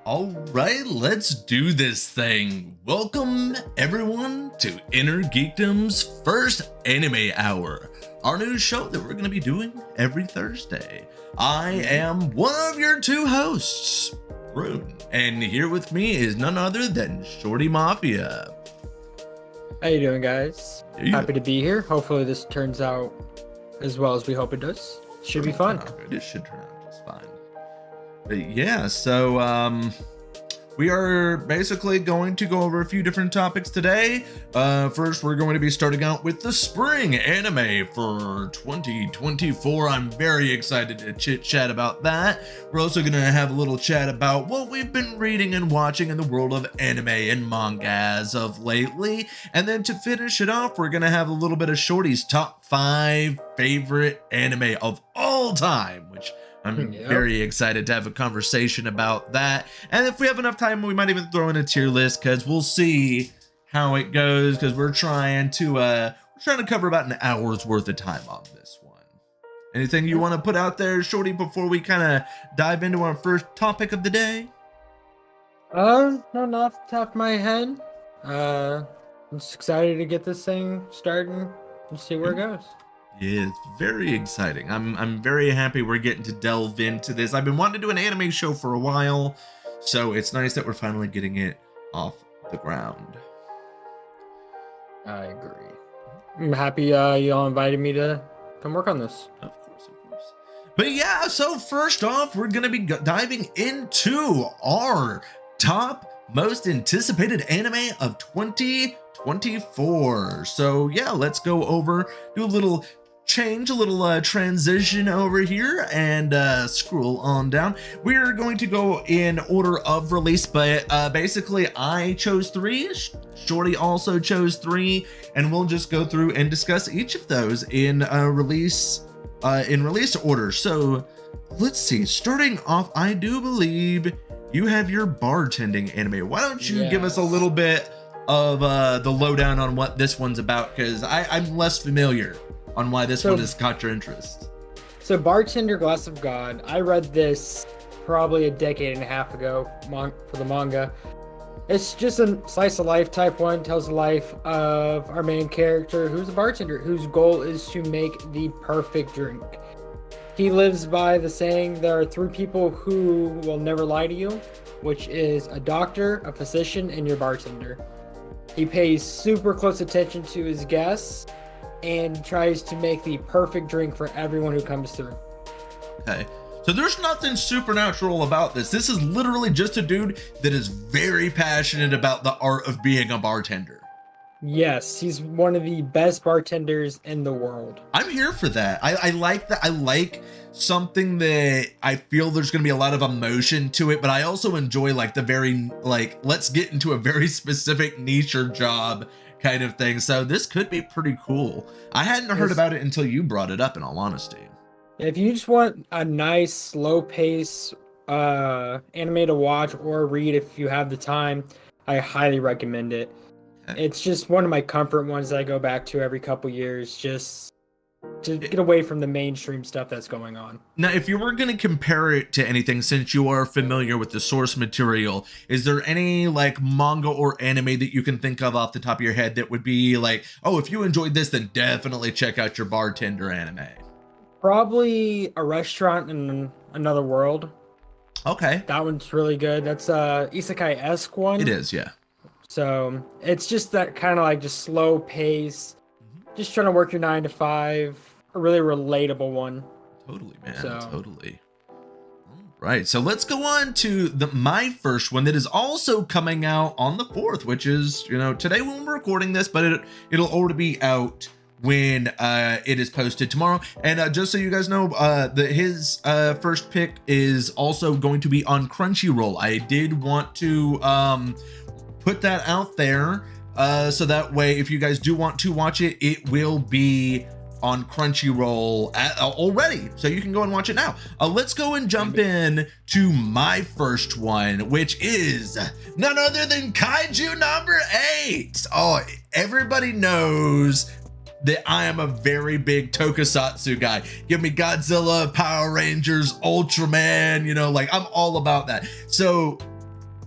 All right, let's do this thing. Welcome everyone to Inner Geekdom's first anime hour, our new show that we're going to be doing every Thursday. I am one of your two hosts, Rune, and here with me is none other than Shorty Mafia. How you doing, guys? Happy to be here. Hopefully this turns out as well as we hope it does. Should be fun. It should turn out just fine. But yeah, so we are basically going to go over a few different topics today. First, we're going to be starting out with the spring anime for 2024. I'm very excited to chit chat about that. We're also going to have a little chat about what we've been reading and watching in the world of anime and manga as of lately. And then to finish it off, we're going to have a little bit of Shorty's top 5 favorite anime of all time, which I'm very excited to have a conversation about that. And if we have enough time, we might even throw in a tier list, because we'll see how it goes, because we're trying to cover about an hour's worth of time on this one. Anything you want to put out there, Shorty, before we kind of dive into our first topic of the day? No, not off the top of my head. I'm just excited to get this thing starting and see where it goes. Yeah, it's very exciting. I'm very happy we're getting to delve into this. I've been wanting to do an anime show for a while, so it's nice that we're finally getting it off the ground. I agree. I'm happy y'all invited me to come work on this. Of course. But yeah, so first off, we're going to be diving into our top most anticipated anime of 2024. So yeah, let's go over, do a little transition over here and scroll on down. We're going to go in order of release, but basically I chose 3, Shorty also chose 3, and we'll just go through and discuss each of those in release order. So let's see, starting off, I do believe you have your bartending anime. Why don't you give us a little bit of the lowdown on what this one's about, because I'm less familiar on why this one has caught your interest. So Bartender Glass of God, I read this probably a decade and a half ago for the manga. It's just a slice of life type one, tells the life of our main character, who's a bartender, whose goal is to make the perfect drink. He lives by the saying, there are 3 people who will never lie to you, which is a doctor, a physician, and your bartender. He pays super close attention to his guests and tries to make the perfect drink for everyone who comes through. Okay, so there's nothing supernatural about this. This is literally just a dude that is very passionate about the art of being a bartender. Yes, he's one of the best bartenders in the world. I'm here for that. I like that. I like something that I feel there's going to be a lot of emotion to it, but I also enjoy like the very, like, let's get into a very specific niche or job kind of thing. So this could be pretty cool. I hadn't heard about it until you brought it up, in all honesty. If you just want a nice slow pace anime to watch or read if you have the time, I highly recommend it. Okay. It's just one of my comfort ones that I go back to every couple years, just to get away from the mainstream stuff that's going on. Now, if you were going to compare it to anything, since you are familiar with the source material, is there any like manga or anime that you can think of off the top of your head that would be like, oh, if you enjoyed this, then definitely check out your bartender anime? Probably A Restaurant in Another World. Okay. That one's really good. That's a isekai-esque one. It is, yeah. So it's just that kind of like just slow pace, just trying to work your 9 to 5, a really relatable one. Totally, man. Totally. All right, so let's go on to my first one that is also coming out on the 4th, which is, today when we're recording this, but it'll already be out when it is posted tomorrow. And just so you guys know, his first pick is also going to be on Crunchyroll. I did want to put that out there, so that way if you guys do want to watch it, it will be on Crunchyroll already, so you can go and watch it now. Let's go and jump in to my first one, which is none other than Kaiju number 8. Oh, everybody knows that I am a very big tokusatsu guy. Give me Godzilla, Power Rangers, Ultraman, like I'm all about that. So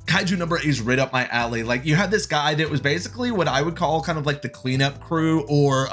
kaiju number 8 is right up my alley. Like, you had this guy that was basically what I would call kind of like the cleanup crew, or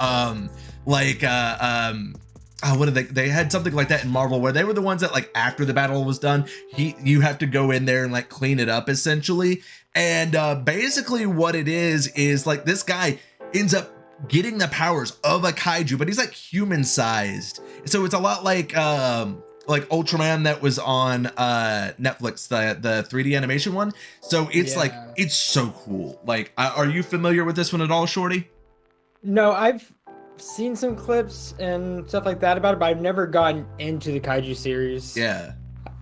what did they had something like that in Marvel, where they were the ones that, like, after the battle was done, you have to go in there and like clean it up essentially. And basically what it is like this guy ends up getting the powers of a kaiju, but he's like human sized. So it's a lot like Ultraman that was on Netflix, the 3D animation one. So it's like, it's so cool. Like, are you familiar with this one at all, Shorty? No, I've seen some clips and stuff like that about it, but I've never gotten into the kaiju series. Yeah,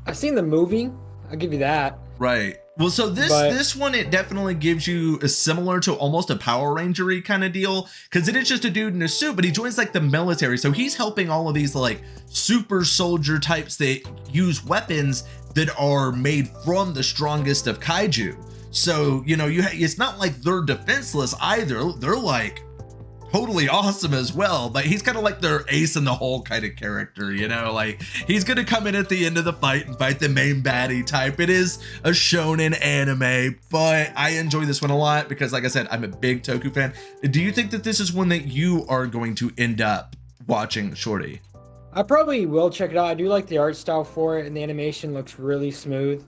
I've seen the movie, I'll give you that. right. Well, so this one, it definitely gives you a similar to almost a Power Ranger-y kind of deal, because it is just a dude in a suit, but he joins like the military, so he's helping all of these like super soldier types that use weapons that are made from the strongest of kaiju. So, you know, it's not like they're defenseless either. They're like totally awesome as well, but he's kind of like their ace in the hole kind of character, you know, like he's gonna come in at the end of the fight and fight the main baddie type. It is a shonen anime, but I enjoy this one a lot because, like I said, I'm a big Toku fan. Do you think that this is one that you are going to end up watching, Shorty? I probably will check it out. I do like the art style for it, and the animation looks really smooth.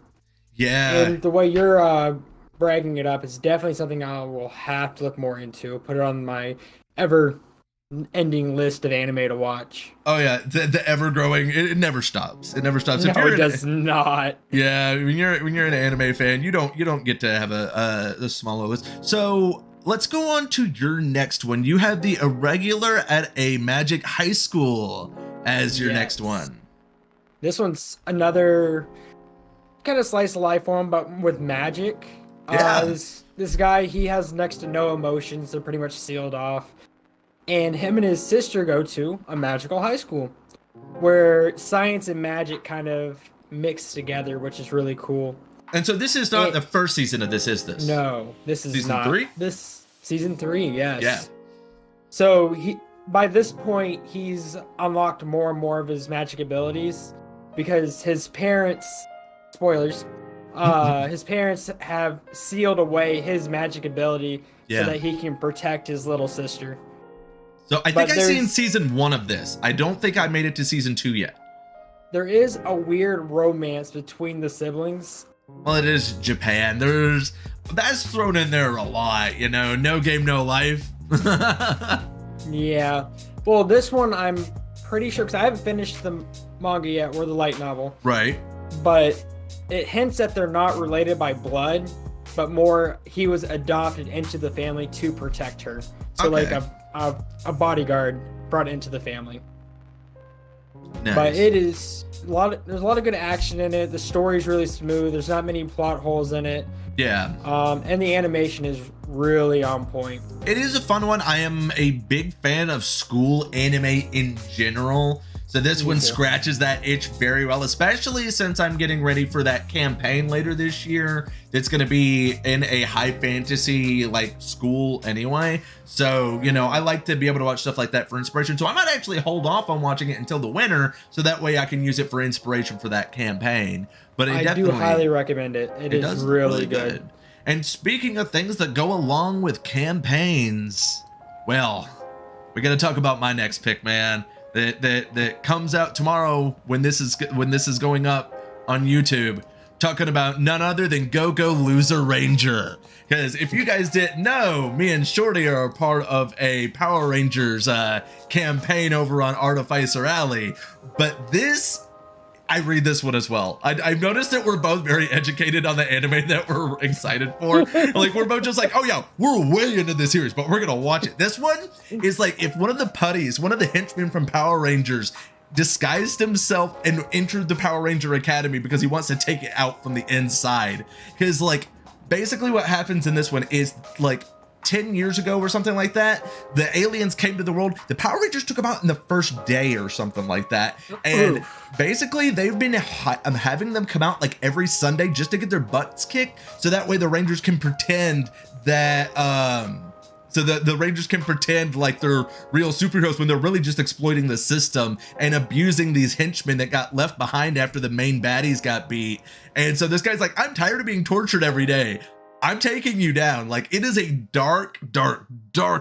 Yeah, And the way you're bragging it up is definitely something I will have to look more into. Put it on my ever-ending list of anime to watch. oh yeah, the ever-growing, it never stops. It never stops. No, it does not. Yeah, when you're an anime fan, you don't get to have a smaller list. So let's go on to your next one. You have The Irregular at a Magic High School as your next one. This one's another kind of slice of life one, but with magic. Yeah. This guy, he has next to no emotions. They're pretty much sealed off. And him and his sister go to a magical high school where science and magic kind of mix together, which is really cool. And so this is not the first season of this, is this? No, this is season not. 3? This season 3, yes. Yeah. So by this point, he's unlocked more and more of his magic abilities because his parents, spoilers, his parents have sealed away his magic ability so that he can protect his little sister. So I think I've seen season 1 of this. I don't think I made it to season 2 yet. There is a weird romance between the siblings. Well, it is Japan. That's thrown in there a lot, you know, no game, no life. Yeah. Well, this one I'm pretty sure, because I haven't finished the manga yet, or the light novel. Right. But it hints that they're not related by blood, but more he was adopted into the family to protect her. So like a bodyguard brought into the family. Nice. But it is there's a lot of good action in it. The story's really smooth. There's not many plot holes in it. Yeah. And the animation is really on point. It is a fun one. I am a big fan of school anime in general. So this one scratches that itch very well, especially since I'm getting ready for that campaign later this year. That's going to be in a high fantasy like school anyway. So, you know, I like to be able to watch stuff like that for inspiration. So I might actually hold off on watching it until the winter, so that way I can use it for inspiration for that campaign. But I do highly recommend it. It is really good. And speaking of things that go along with campaigns, well, we got to talk about my next pick, man. That comes out tomorrow when this is going up on YouTube. Talking about none other than Go-Go Loser Ranger. Because if you guys didn't know, me and Shorty are a part of a Power Rangers campaign over on Artificer Alley. But this, I read this one as well. I've noticed that we're both very educated on the anime that we're excited for. Like, we're both just like, oh yeah, we're way into this series, but we're gonna watch it. This one is like, if one of the putties, one of the henchmen from Power Rangers disguised himself and entered the Power Ranger Academy because he wants to take it out from the inside. Because like, basically what happens in this one is like 10 years ago or something like that, the aliens came to the world. The Power Rangers took them out in the first day or something like that. And basically they've been having them come out like every Sunday just to get their butts kicked. So that way the Rangers can pretend that, so that the Rangers can pretend like they're real superheroes when they're really just exploiting the system and abusing these henchmen that got left behind after the main baddies got beat. And so this guy's like, I'm tired of being tortured every day. I'm taking you down. Like, it is a dark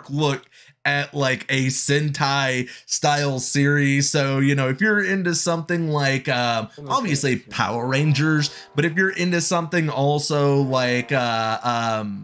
look at like a Sentai style series. So, you know, if you're into something like obviously Power Rangers, but if you're into something also like the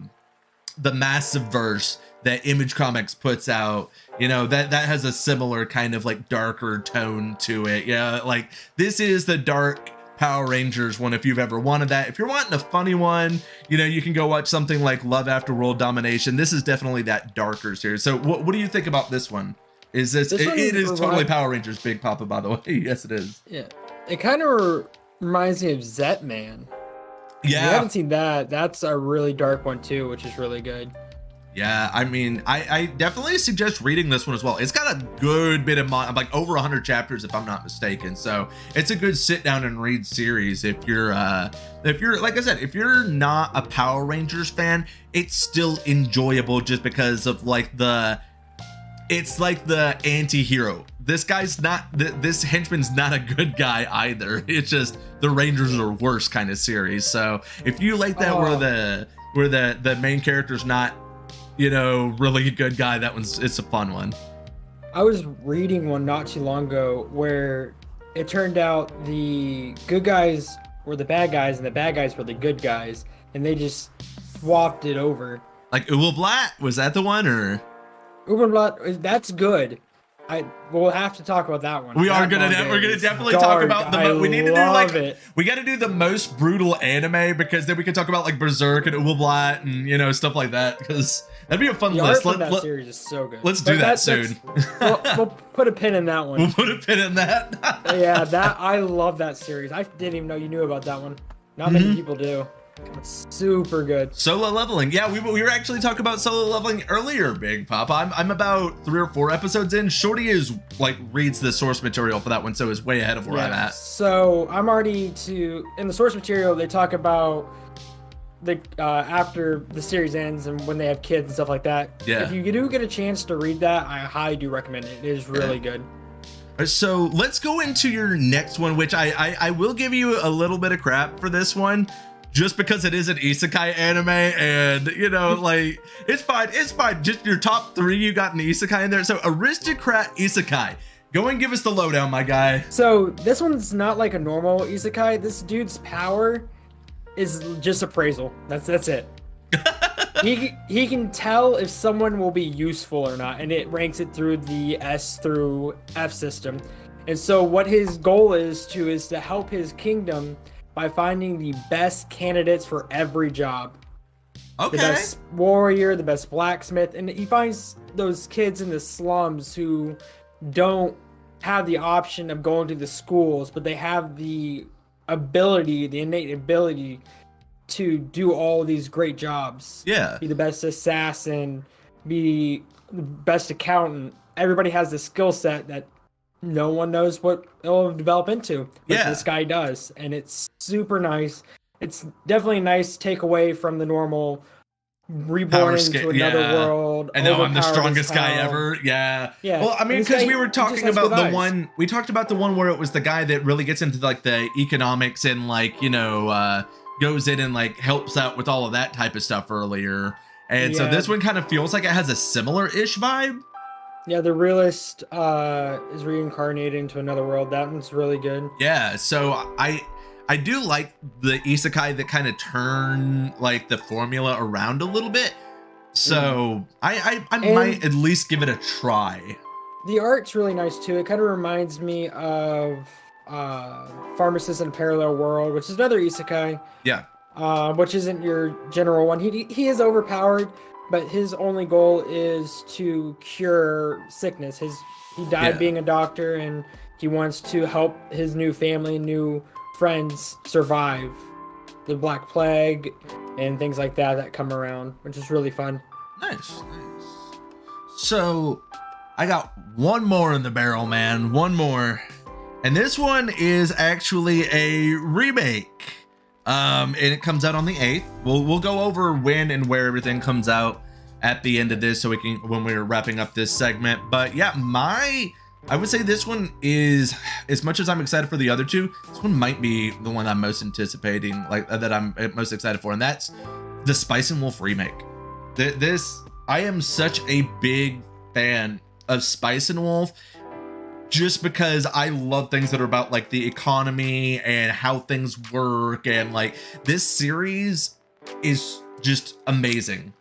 Massive Verse that Image Comics puts out, you know, that has a similar kind of like darker tone to it. Yeah, like this is the dark Power Rangers one if you've ever wanted that. If you're wanting a funny one, you know, you can go watch something like Love After World Domination. This is definitely that darker series. So what do you think about this one? Is this it is totally Power Rangers, Big Papa, by the way. Yes, it is. Yeah, it kind of reminds me of Zetman. Yeah, if you haven't seen that, that's a really dark one too, which is really good. Yeah, I mean, I definitely suggest reading this one as well. It's got a good bit of like over 100 chapters if I'm not mistaken. So it's a good sit down and read series if you're like I said, if you're not a Power Rangers fan, it's still enjoyable just because of like it's like the anti-hero. This guy's not this henchman's not a good guy either. It's just the Rangers are worse kind of series. So if you like that where the main character's not, you know, really a good guy, it's a fun one. I was reading one not too long ago where it turned out the good guys were the bad guys and the bad guys were the good guys, and they just swapped it over. Like Uwelblatt, was that the one? Or Uwelblatt, that's good. We'll have to talk about that one. We're gonna definitely talk about we need to do like we got to do the most brutal anime, because then we can talk about like Berserk and Uwelblatt and, you know, stuff like that, because that'd be a fun list. That series is so good. Let's do that soon. We'll put a pin in that one. We'll put a pin in that. Yeah, I love that series. I didn't even know you knew about that one. Not many people do. It's super good. Solo Leveling. Yeah, we were actually talking about Solo Leveling earlier, Big Papa. I'm about 3 or 4 episodes in. Shorty reads the source material for that one, so is way ahead of where I'm at. So I'm already in the source material. They talk about the after the series ends and when they have kids and stuff like that. Yeah. If you do get a chance to read that, I highly do recommend it. It is really good. So let's go into your next one, which I will give you a little bit of crap for this one, just because it is an isekai anime, and, you know, like, it's fine. Just your top 3, you got an isekai in there. So Aristocrat Isekai. Go and give us the lowdown, my guy. So this one's not like a normal isekai. This dude's power is just appraisal. That's it. He can tell if someone will be useful or not, and it ranks it through the S through F system. And so what his goal is to help his kingdom by finding the best candidates for every job. Okay. The best warrior, the best blacksmith, and he finds those kids in the slums who don't have the option of going to the schools, but they have the innate ability to do all of these great jobs. Yeah. Be the best assassin, be the best accountant. Everybody has the skill set that no one knows what it'll develop into. But this guy does, and it's super nice. It's definitely a nice takeaway from the normal reborn into another world. And now I'm the strongest guy ever. Yeah. Well, I mean, because we were talking about we talked about the one where it was the guy that really gets into like the economics and like, you know, goes in and like helps out with all of that type of stuff earlier. And so this one kind of feels like it has a similar-ish vibe. Yeah, the realist is reincarnated into another world. That one's really good. Yeah, so I do like the isekai that kind of turn like the formula around a little bit. So I might at least give it a try. The art's really nice too. It kind of reminds me of Pharmacist in a Parallel World, which is another isekai. Yeah. Which isn't your general one. He is overpowered, but his only goal is to cure sickness. He died being a doctor, and he wants to help his new family, new friends survive the Black Plague and things like that come around, which is really fun. Nice. So I got one more in the barrel, man. One more. And this one is actually a remake. And it comes out on the 8th. We'll go over when and where everything comes out at the end of this, so we can, when we're wrapping up this segment. But yeah, I would say this one is, as much as I'm excited for the other two, this one might be the one I'm most anticipating, like that I'm most excited for, and that's the Spice and Wolf remake. I am such a big fan of Spice and Wolf, just because I love things that are about like the economy and how things work, and like this series is just amazing.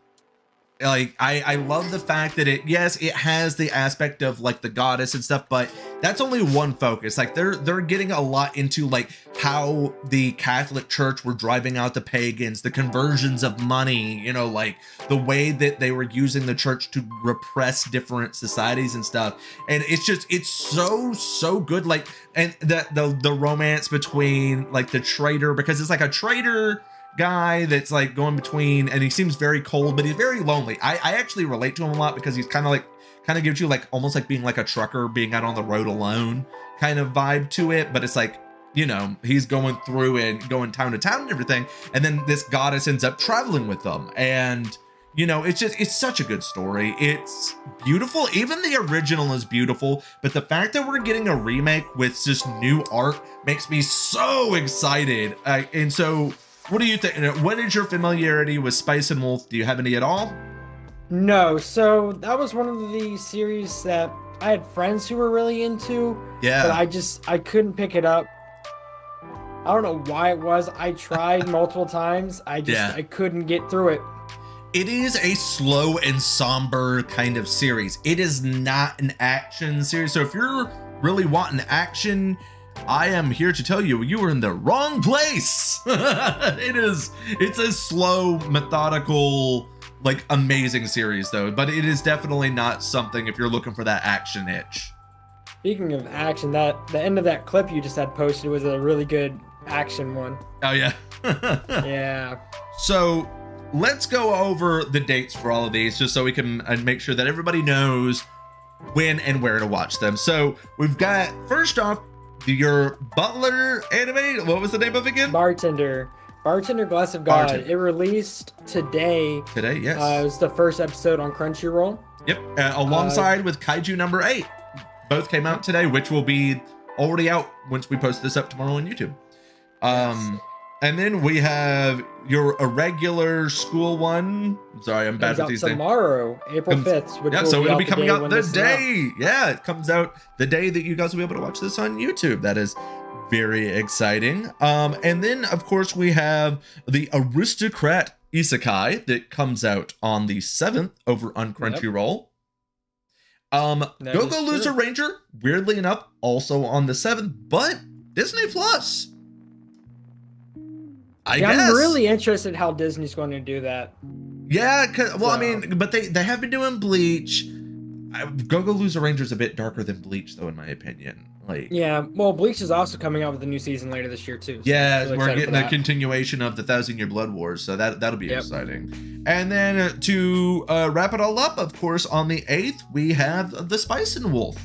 Like I love the fact that it has the aspect of like the goddess and stuff, but that's only one focus. Like they're getting a lot into like how the Catholic Church were driving out the pagans, the conversions of money, you know, like the way that they were using the church to repress different societies and stuff. And it's so good. Like, and the romance between like the traitor, because it's like a traitor guy that's like going between, and he seems very cold, but he's very lonely. I actually relate to him a lot, because he's kind of gives you like almost like being like a trucker being out on the road alone kind of vibe to it. But it's like, you know, he's going through and going town to town and everything, and then this goddess ends up traveling with them, and you know, it's such a good story. It's beautiful. Even the original is beautiful, but the fact that we're getting a remake with just new art makes me so excited. And so what do you think? What is your familiarity with Spice and Wolf? Do you have any at all? No, so that was one of the series that I had friends who were really into. Yeah. But I couldn't pick it up. I don't know why it was. I tried multiple times. I couldn't get through it. It is a slow and somber kind of series. It is not an action series. So if you're really wanting action, I am here to tell you, you are in the wrong place. It's a slow, methodical, like amazing series though, but it is definitely not something if you're looking for that action itch. Speaking of action, the end of that clip you just had posted was a really good action one. Oh yeah. Yeah. So let's go over the dates for all of these, just so we can make sure that everybody knows when and where to watch them. So we've got, first off, your Butler anime. What was the name of it again? Bartender Glass of God. Bartender. It released today. Today, yes. It was the first episode on Crunchyroll. Yep, alongside with Kaiju number 8. Both came out today, which will be already out once we post this up tomorrow on YouTube. Yes. And then we have your irregular school one. Sorry, I'm bad with these things. Tomorrow, April 5th. Which So it'll be the coming out the out. day. Yeah, it comes out the day that you guys will be able to watch this on YouTube. That is very exciting. And then of course we have the Aristocrat Isekai that comes out on the 7th over on Crunchyroll. Go Loser Ranger, weirdly enough, also on the 7th, but Disney Plus. I guess. I'm really interested how Disney's going to do that. Yeah, I mean, but they have been doing Bleach. Go Loser Ranger is a bit darker than Bleach, though, in my opinion. Like, yeah, well, Bleach is also coming out with a new season later this year too. So yeah, really we're getting a continuation of the 1,000-Year Blood Wars, so that'll be exciting. And then to wrap it all up, of course, on the 8th we have the Spice and Wolf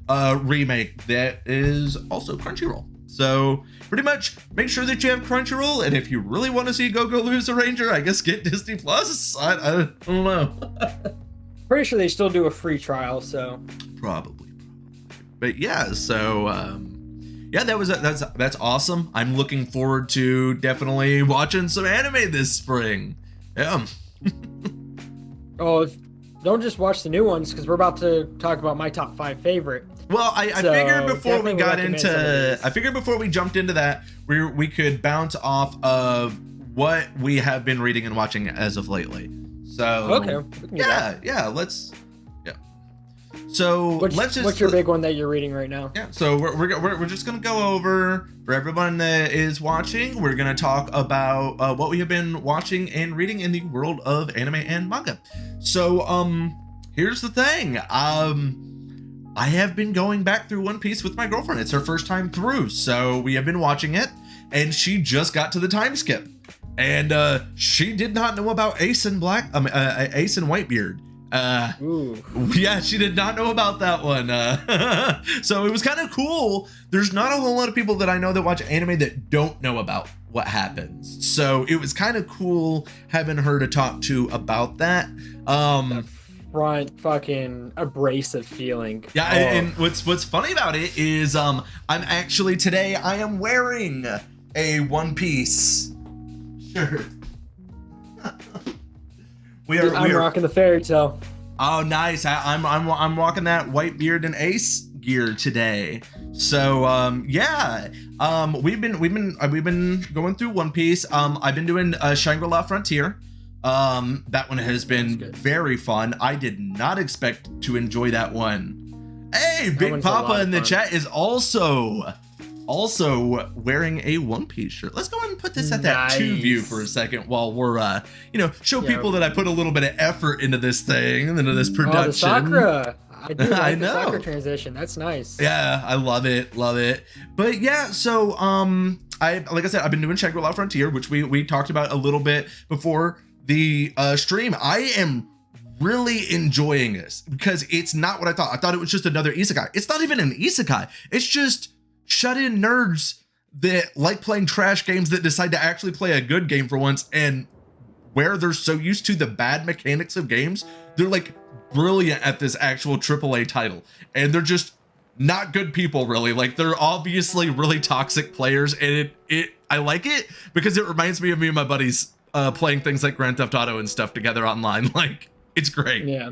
remake that is also Crunchyroll. So pretty much make sure that you have Crunchyroll, and if you really want to see Go Loser Ranger, I guess get Disney Plus. I don't know. Pretty sure they still do a free trial, so probably. But yeah, so yeah, that's awesome. I'm looking forward to definitely watching some anime this spring. Yeah. Oh, don't just watch the new ones, because we're about to talk about my top 5 favorite. Well, I figured before we got into, I figured before we jumped into that, we could bounce off of what we have been reading and watching as of lately. So okay, let's So what's your big one that you're reading right now? Yeah, so we're just gonna go over, for everyone that is watching, we're gonna talk about what we have been watching and reading in the world of anime and manga. So here's the thing. I have been going back through One Piece with my girlfriend. It's her first time through, so we have been watching it, and she just got to the time skip, and she did not know about Ace and Whitebeard. Yeah, she did not know about that one. So it was kind of cool. There's not a whole lot of people that I know that watch anime that don't know about what happens. So it was kind of cool having her to talk to about that. That front fucking abrasive feeling. Yeah, and what's funny about it is I'm actually today I am wearing a One Piece shirt. I'm rocking the fairy tale. Oh, nice. I'm rocking that Whitebeard and Ace gear today. So yeah, we've been going through One Piece. I've been doing Shangri-La Frontier. That one has been very fun. I did not expect to enjoy that one. Hey, Big Papa in the chat is also wearing a One Piece shirt. Let's go ahead and put this at that 2 view for a second while we're show people that I put a little bit of effort into this thing and into this production. Oh, the Sakura. I do like the Sakura transition. That's nice. Yeah, I love it. But yeah, so like I said, I've been doing Shangri-La Frontier, which we talked about a little bit before the stream. I am really enjoying this because it's not what I thought. I thought it was just another isekai. It's not even an isekai. It's just shut-in nerds that like playing trash games that decide to actually play a good game for once, and where they're so used to the bad mechanics of games, they're like brilliant at this actual AAA title, and they're just not good people, really. Like, they're obviously really toxic players, and I like it because it reminds me of me and my buddies playing things like Grand Theft Auto and stuff together online. Like, it's great. Yeah.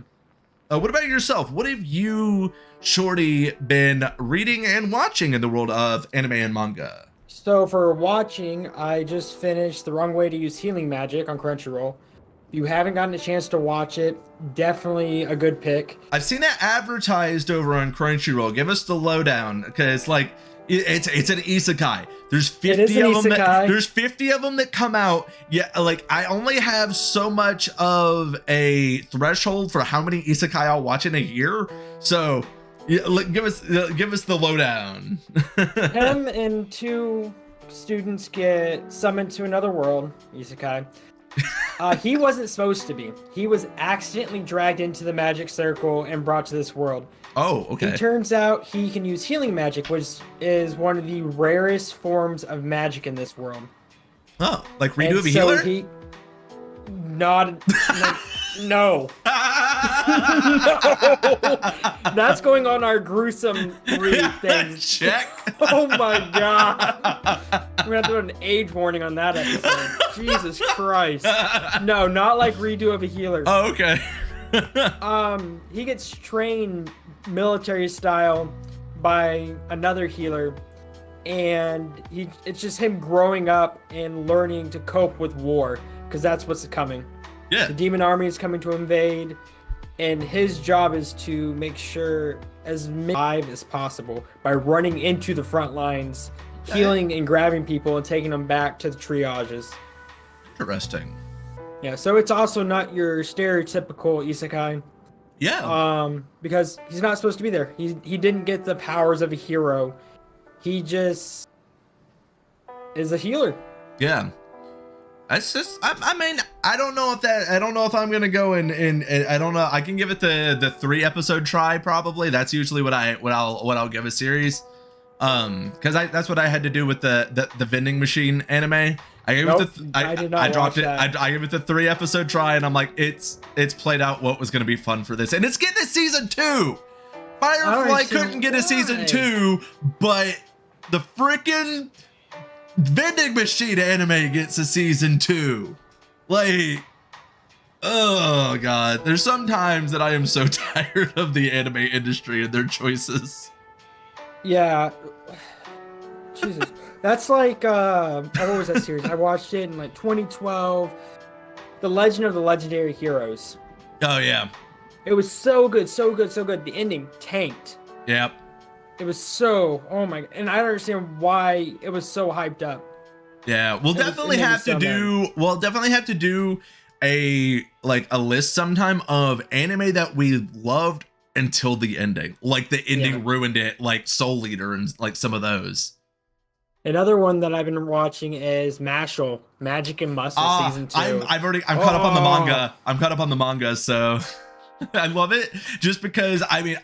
What about yourself? What have you, Shorty, been reading and watching in the world of anime and manga? So for watching, I just finished The Wrong Way to Use Healing Magic on Crunchyroll. If you haven't gotten a chance to watch it, definitely a good pick. I've seen it advertised over on Crunchyroll. Give us the lowdown, because like it's an isekai. There's 50 of them. There's 50 of them that come out. Yeah, like I only have so much of a threshold for how many isekai I'll watch in a year. So yeah, give us the lowdown. Him and 2 students get summoned to another world, isekai. He wasn't supposed to be. He was accidentally dragged into the magic circle and brought to this world. Oh, okay. It turns out he can use healing magic, which is one of the rarest forms of magic in this world. Oh, like Ridu of a healer? No. No. That's going on our gruesome things. Check. Oh my god. We're gonna have to put an age warning on that episode. Jesus Christ. No, not like Redo of a healer. Oh, okay. He gets trained military style by another healer, and it's just him growing up and learning to cope with war, because that's what's coming. Yeah. The demon army is coming to invade, and his job is to make sure as many alive as possible by running into the front lines, healing and grabbing people and taking them back to the triages. Interesting. Yeah, so it's also not your stereotypical isekai. Yeah. Because he's not supposed to be there. He didn't get the powers of a hero. He just is a healer. Yeah. That's just, I mean, I don't know if I'm gonna go and I don't know. I can give it the 3 episode try probably. That's usually what I'll give a series. Because that's what I had to do with the vending machine anime. I gave it I dropped it. I gave it the 3 episode try, and I'm like, it's played out what was gonna be fun for this, and it's getting a season 2. Firefly couldn't get a season 2, but the freaking vending machine anime gets a season 2. Like, oh god, there's some times that I am so tired of the anime industry and their choices. Yeah. Jesus. That's like, what was that series? I watched it in like 2012. The Legend of the Legendary Heroes. Oh, yeah. It was so good, so good, so good. The ending tanked. Yep. It was so, oh my, and I don't understand why it was so hyped up. Yeah, we'll definitely have to do a list sometime of anime that we loved until the ending. Like the ending ruined it, like Soul Eater and like some of those. Another one that I've been watching is Mashle, Magic and Muscle season 2. I'm caught up on the manga. I'm caught up on the manga, so I love it just because I mean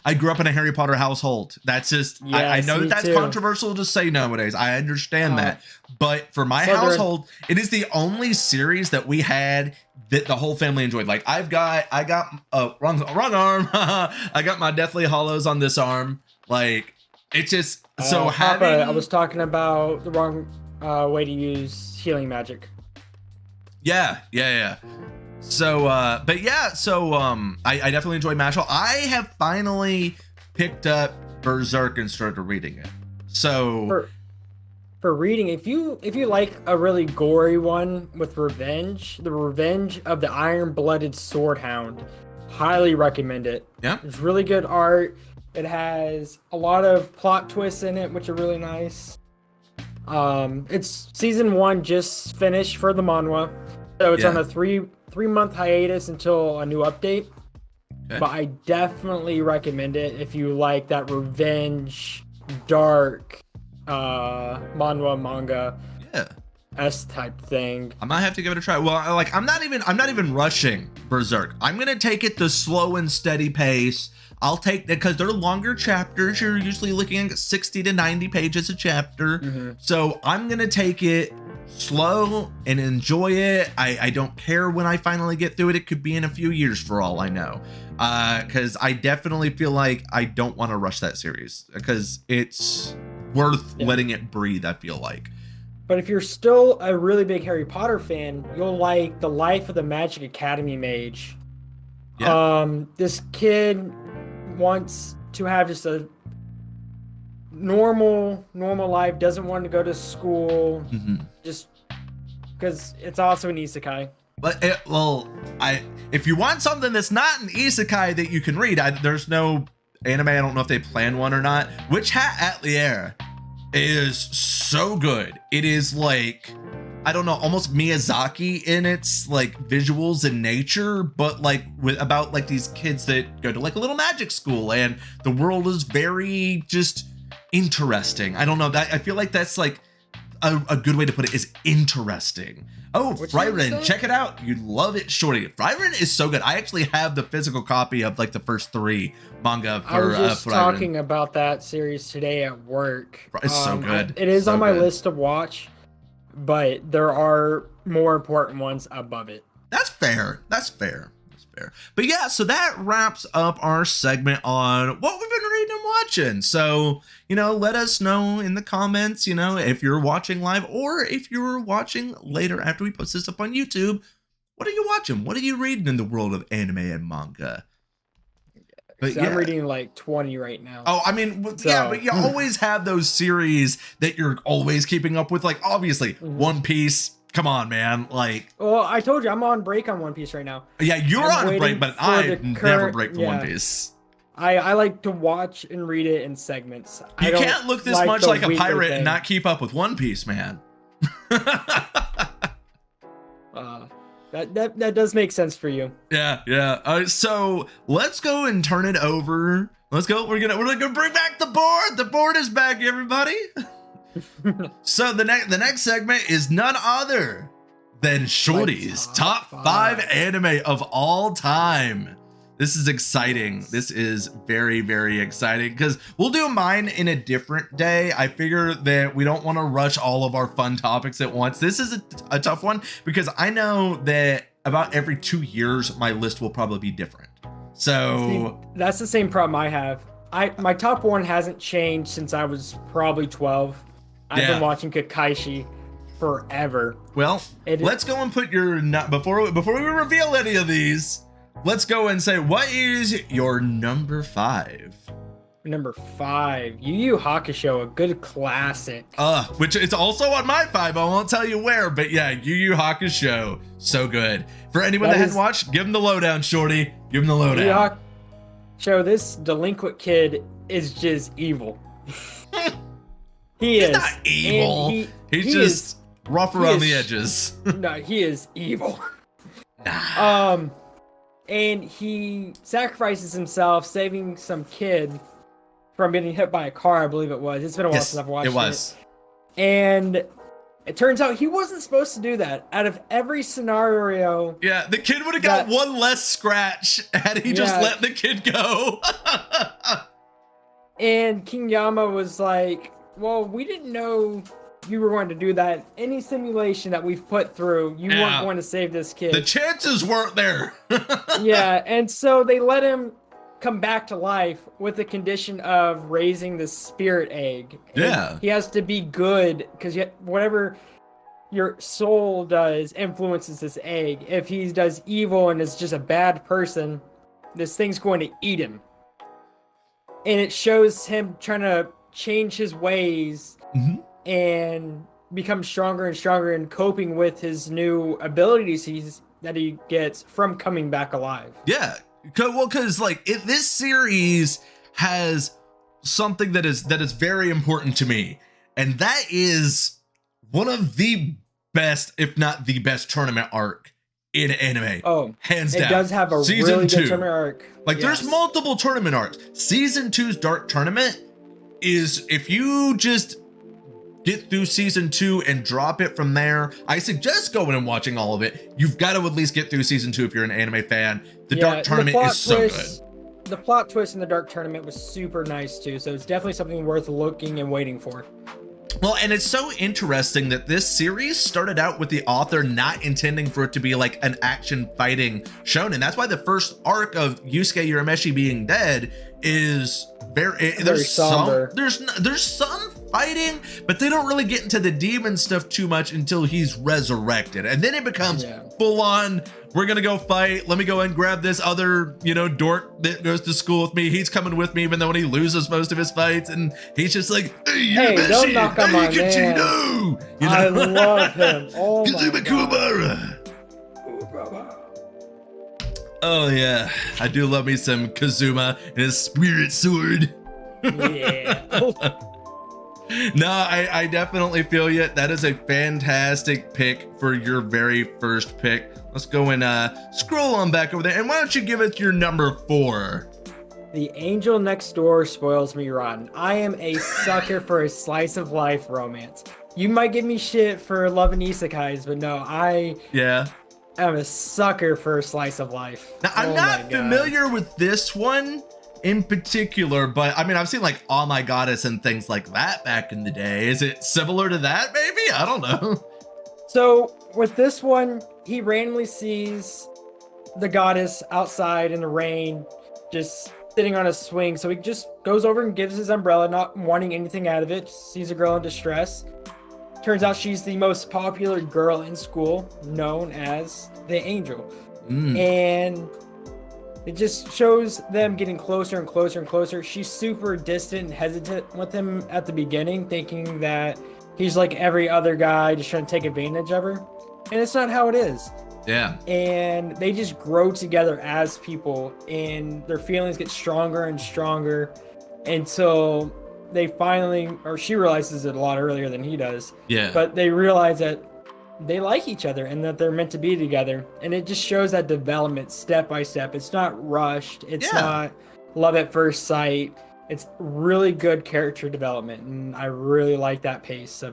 I grew up in a Harry Potter household. That's just I Yes, know me that's too. controversial to say nowadays. I understand that, but for my Slytherin. household, it is the only series that we had that the whole family enjoyed. Like I got wrong arm. I got my Deathly Hollows on this arm. Like it's just so Papa, having. I was talking about the wrong way to use healing magic. Yeah. So, but yeah, so I definitely enjoyed Mashal. I have finally picked up Berserk and started reading it. So For reading, if you like a really gory one with revenge, the Revenge of the Iron-Blooded Swordhound, highly recommend it. Yeah. It's really good art. It has a lot of plot twists in it, which are really nice. It's season 1 just finished for the manhwa, so it's on a three-month hiatus until a new update. Okay. But I definitely recommend it if you like that revenge, dark, manhwa manga S type thing. I might have to give it a try. Well, like I'm not even rushing Berserk. I'm gonna take it the slow and steady pace. I'll take that because they're longer chapters. You're usually looking at 60 to 90 pages a chapter. So I'm gonna take it slow and enjoy it. I don't care when I finally get through it. It could be in a few years for all I know. Because I definitely feel like I don't want to rush that series because it's worth letting it breathe, I feel like. But if you're still a really big Harry Potter fan, you'll like The Life of the Magic Academy Mage. This kid wants to have just a normal life, doesn't want to go to school, just because it's also an isekai. But if you want something that's not an isekai that you can read, there's no anime. I don't know if they plan one or not. Witch Hat Atelier is so good. It is like, I don't know, almost Miyazaki in its like visuals and nature, but like about like these kids that go to like a little magic school and the world is very just interesting. I don't know, that I feel like that's like a good way to put it is interesting. Oh, Frieren, check it out. You'd love it, Shorty. Frieren is so good. I actually have the physical copy of like the first 3 manga for I was just Frieren. talking about that series today at work. It's so good. It is so on my good. list to watch, but there are more important ones above it. That's fair. That's fair. But yeah, so that wraps up our segment on what we've been reading and watching. So, let us know in the comments, if you're watching live or if you're watching later after we post this up on YouTube, what are you watching? What are you reading in the world of anime and manga? But I'm reading like 20 right now. Oh, I mean, but you always have those series that you're always keeping up with. Like, obviously, One Piece. Come on, man. Like, well, I told you I'm on break on One Piece right now. Yeah, you're on break, but I never break for One Piece. I like to watch and read it in segments. You can't look this much like a pirate and not keep up with One Piece, man. That does make sense for you. Yeah. So let's go and turn it over. Let's go. We're gonna bring back the board. The board is back, everybody. So the next segment is none other than Shorty's top 5 anime of all time. This is exciting. This is very, very exciting because we'll do mine in a different day. I figure that we don't want to rush all of our fun topics at once. This is a tough one because I know that about every 2 years my list will probably be different. So that's the same problem I have. My top 1 hasn't changed since I was probably 12. I've been watching Kakaishi forever. Well, let's go and put your before we reveal any of these. Let's go and say, what is your number 5? Number 5, Yu Yu Hakusho, a good classic. Which is also on my 5. I won't tell you where, but yeah, Yu Yu Hakusho, so good. For anyone that hasn't watched, give them the lowdown, Shorty. Give them the lowdown. Yu Yu Hakusho, this delinquent kid is just evil. He's not evil. He's just rough around the edges. No, he is evil. And he sacrifices himself, saving some kid from getting hit by a car, I believe it was. It's been a while since I've watched it. It was. And It turns out he wasn't supposed to do that. Out of every scenario, Yeah, the kid would have got one less scratch had he just let the kid go. And King Yama was like, well, we didn't know you were going to do that. Any simulation that we've put through, you weren't going to save this kid. The chances weren't there. Yeah, and so they let him come back to life with the condition of raising the spirit egg. And he has to be good because whatever your soul does influences this egg. If he does evil and is just a bad person, this thing's going to eat him. And it shows him trying to change his ways and become stronger and stronger and coping with his new abilities that he gets from coming back alive. Yeah. Well, because like this series has something that is very important to me, and that is one of the best, if not the best, tournament arc in anime. Oh, hands down. It does have a really good tournament arc. Like there's multiple tournament arcs. Season 2's Dark Tournament is, if you just get through season 2 and drop it from there, I suggest going and watching all of it. You've got to at least get through season 2 if you're an anime fan. The Dark Tournament is so good. The plot twist in the Dark Tournament was super nice too, so it's definitely something worth looking and waiting for. Well, and it's so interesting that this series started out with the author not intending for it to be like an action fighting shonen. That's why the first arc of Yusuke Urameshi being dead is there's somber. There's some fighting, but they don't really get into the demon stuff too much until he's resurrected, and then it becomes full on, we're gonna go fight, let me go and grab this other dork that goes to school with me, he's coming with me even though when he loses most of his fights, and he's just like, hey don't knock on my man. I love him. Oh my God. Oh yeah, I do love me some Kazuma and his spirit sword. Yeah. No, I definitely feel you. That is a fantastic pick for your very first pick. Let's go and scroll on back over there. And why don't you give us your number 4? The Angel Next Door spoils me rotten. I am a sucker for a slice of life romance. You might give me shit for loving isekais, but no, I'm a sucker for a slice of life. Now, I'm not familiar with this one in particular, but I mean, I've seen like Oh My Goddess and things like that back in the day. Is it similar to that, maybe? I don't know. So with this one, he randomly sees the goddess outside in the rain, just sitting on a swing. So he just goes over and gives his umbrella, not wanting anything out of it. Sees a girl in distress. Turns out she's the most popular girl in school, known as the Angel. And it just shows them getting closer and closer and closer. She's super distant and hesitant with him at the beginning, thinking that he's like every other guy, just trying to take advantage of her. And it's not how it is. Yeah. And they just grow together as people, and their feelings get stronger and stronger until they finally, or she realizes it a lot earlier than he does. Yeah. But they realize that they like each other and that they're meant to be together. And it just shows that development step by step. It's not rushed. It's not love at first sight. It's really good character development. And I really like that pace. I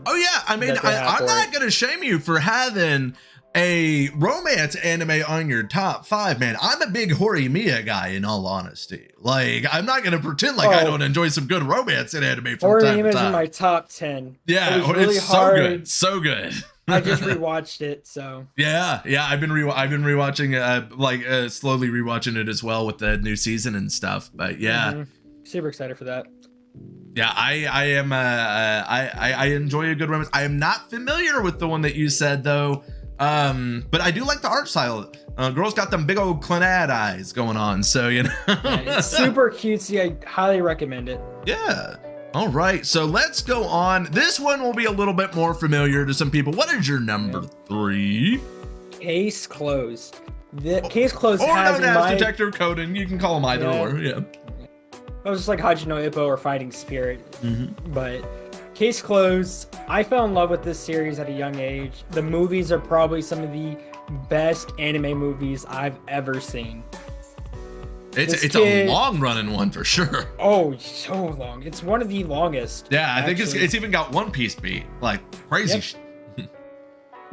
mean, I'm not going to shame you for having a romance anime on your top 5, man. I'm a big Horimiya guy, in all honesty. Like, I'm not going to pretend like I don't enjoy some good romance in anime from time to time. Horimiya's in my top 10. Yeah, it was really it's hard. so good. I just rewatched it, so yeah. I've been rewatching, slowly rewatching it as well with the new season and stuff. But super excited for that. Yeah, I am. I enjoy a good romance. I am not familiar with the one that you said though, but I do like the art style. Girl's got them big old clannad eyes going on, so it's super cutesy. I highly recommend it. Yeah. All right, so let's go on. This one will be a little bit more familiar to some people. What is your number 3? Case Closed. The Case Closed or has known as Detective Conan. You can call them either or. Yeah. I was just like Hajino Ippo or Fighting Spirit, but Case Closed. I fell in love with this series at a young age. The movies are probably some of the best anime movies I've ever seen. It's a long running one for sure. Oh, so long. It's one of the longest. Yeah, I think it's even got One Piece beat. Like crazy.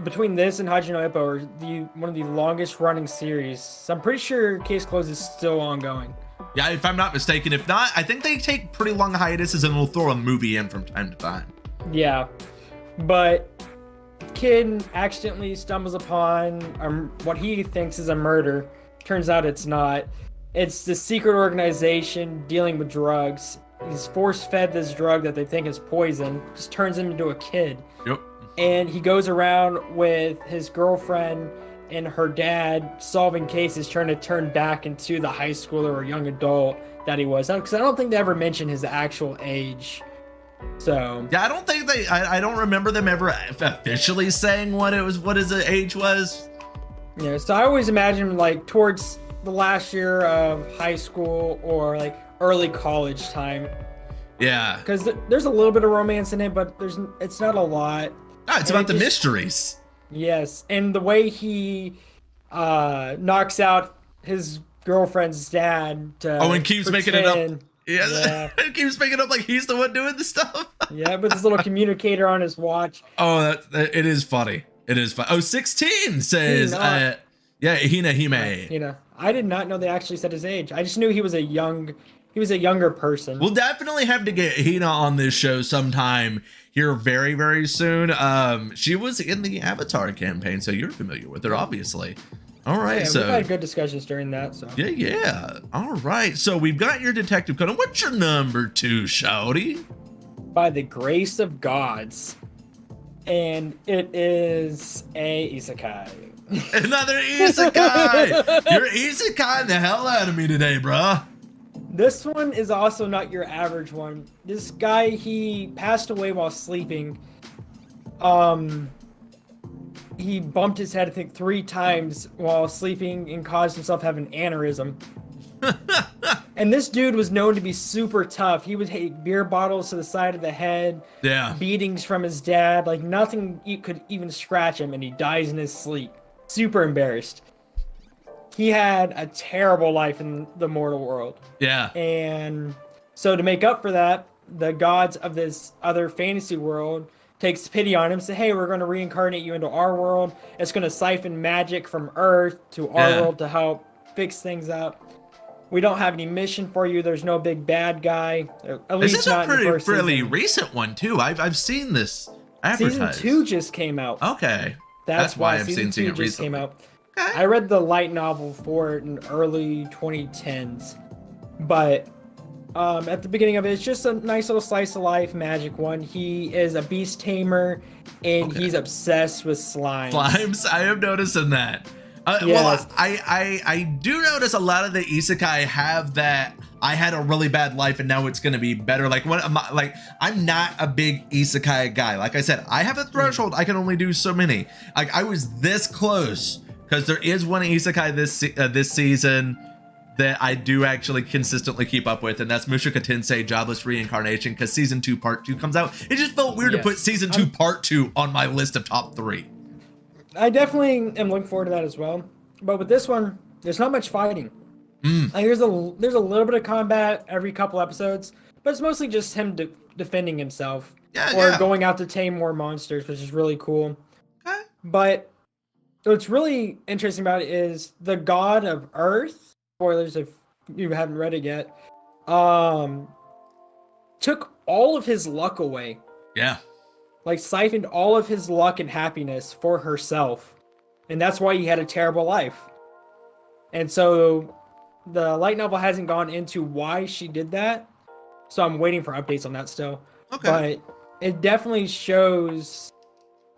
between this and Hajime no Ippo are one of the longest running series. So I'm pretty sure Case Closed is still ongoing. Yeah, if I'm not mistaken. If not, I think they take pretty long hiatuses and will throw a movie in from time to time. Yeah, but kid accidentally stumbles upon what he thinks is a murder. Turns out it's not. It's the secret organization dealing with drugs. He's force-fed this drug that they think is poison. Just turns him into a kid. Yep. And he goes around with his girlfriend and her dad solving cases, trying to turn back into the high schooler or young adult that he was. Because I don't think they ever mentioned his actual age. So yeah, I don't think I don't remember them ever officially saying what his age was. Yeah, so I always imagine like towards the last year of high school or like early college time. Yeah, because there's a little bit of romance in it, but it's not a lot. No, it's about the mysteries. Yes, and the way he knocks out his girlfriend's dad. And keeps making it up. Yeah. It keeps making up like he's the one doing the stuff. Yeah, with his little communicator on his watch. Oh, it is funny. It is fun. Oh, 16 says, yeah, Hina. Hina. I did not know they actually said his age. I just knew he was a younger person. We'll definitely have to get Hina on this show sometime here very, very soon. She was in the Avatar campaign, so you're familiar with her, obviously. All right, yeah, so we've had good discussions during that. So yeah. All right, so we've got your Detective Conan. What's your number 2, shouty? By the Grace of Gods, and it is a isekai. Another isekai. You're isekai the hell out of me today, bruh. This one is also not your average one. This guy, he passed away while sleeping. He bumped his head, I think, 3 times while sleeping and caused himself to have an aneurysm. And this dude was known to be super tough. He would take beer bottles to the side of the head. Yeah. Beatings from his dad. Like, nothing could even scratch him, and he dies in his sleep. Super embarrassed. He had a terrible life in the mortal world. Yeah. And so to make up for that, the gods of this other fantasy world takes pity on him, say, hey, we're going to reincarnate you into our world. It's going to siphon magic from Earth to our world to help fix things up. We don't have any mission for you. There's no big bad guy. At least this is not a in the first fairly season. recent one too. I've seen this advertised. Season 2 just came out. Okay. That's why I've season seen 2 it just recently. came out. Okay. I read the light novel for it in early 2010s, but at the beginning of it, it's just a nice little slice of life magic one. He is a beast tamer, and he's obsessed with slimes. Slimes, I am noticing that. Well, I do notice a lot of the isekai have that. I had a really bad life and now it's gonna be better. Like I'm not a big isekai guy. Like I said, I have a threshold. I can only do so many. Like I was this close because there is one isekai this season that I do actually consistently keep up with, and that's Mushoku Tensei Jobless Reincarnation, because season 2 part 2 comes out. It just felt weird to put season 2 part 2 on my list of top 3. I definitely am looking forward to that as well. But with this one, there's not much fighting. Like there's a little bit of combat every couple episodes, but it's mostly just him defending himself going out to tame more monsters, which is really cool. Okay. But what's really interesting about it is the god of Earth. Spoilers if you haven't read it yet. Took all of his luck away. Yeah. Like siphoned all of his luck and happiness for herself. And that's why he had a terrible life. And so the light novel hasn't gone into why she did that. So I'm waiting for updates on that still. Okay. But it definitely shows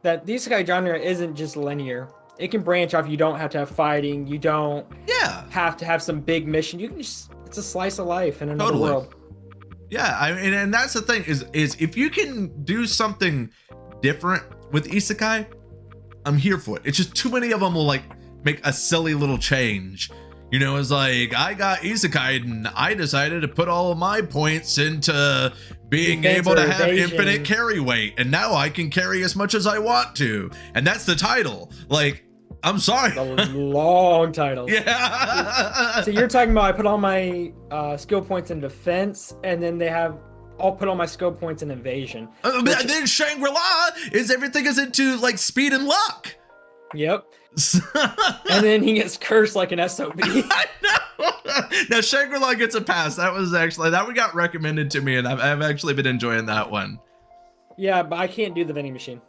that the isekai genre isn't just linear. It can branch off. You don't have to have fighting. You don't have to have some big mission. You can just, it's a slice of life in another world. Yeah, I mean, and that's the thing is if you can do something different with isekai, I'm here for it. It's just too many of them will like make a silly little change. You know, it's like I got isekai and I decided to put all of my points into being able to have infinite carry weight, and now I can carry as much as I want to, and that's the title. Like, I'm sorry. A long title. Yeah. So you're talking about I put all my skill points in defense, and then they have I'll put all my skill points in evasion. But then Shangri-La is everything is into like speed and luck. Yep. And then he gets cursed like an SOB. I know. Now Shangri-La gets a pass. That was actually that one got recommended to me, and I've actually been enjoying that one. Yeah, but I can't do the vending machine.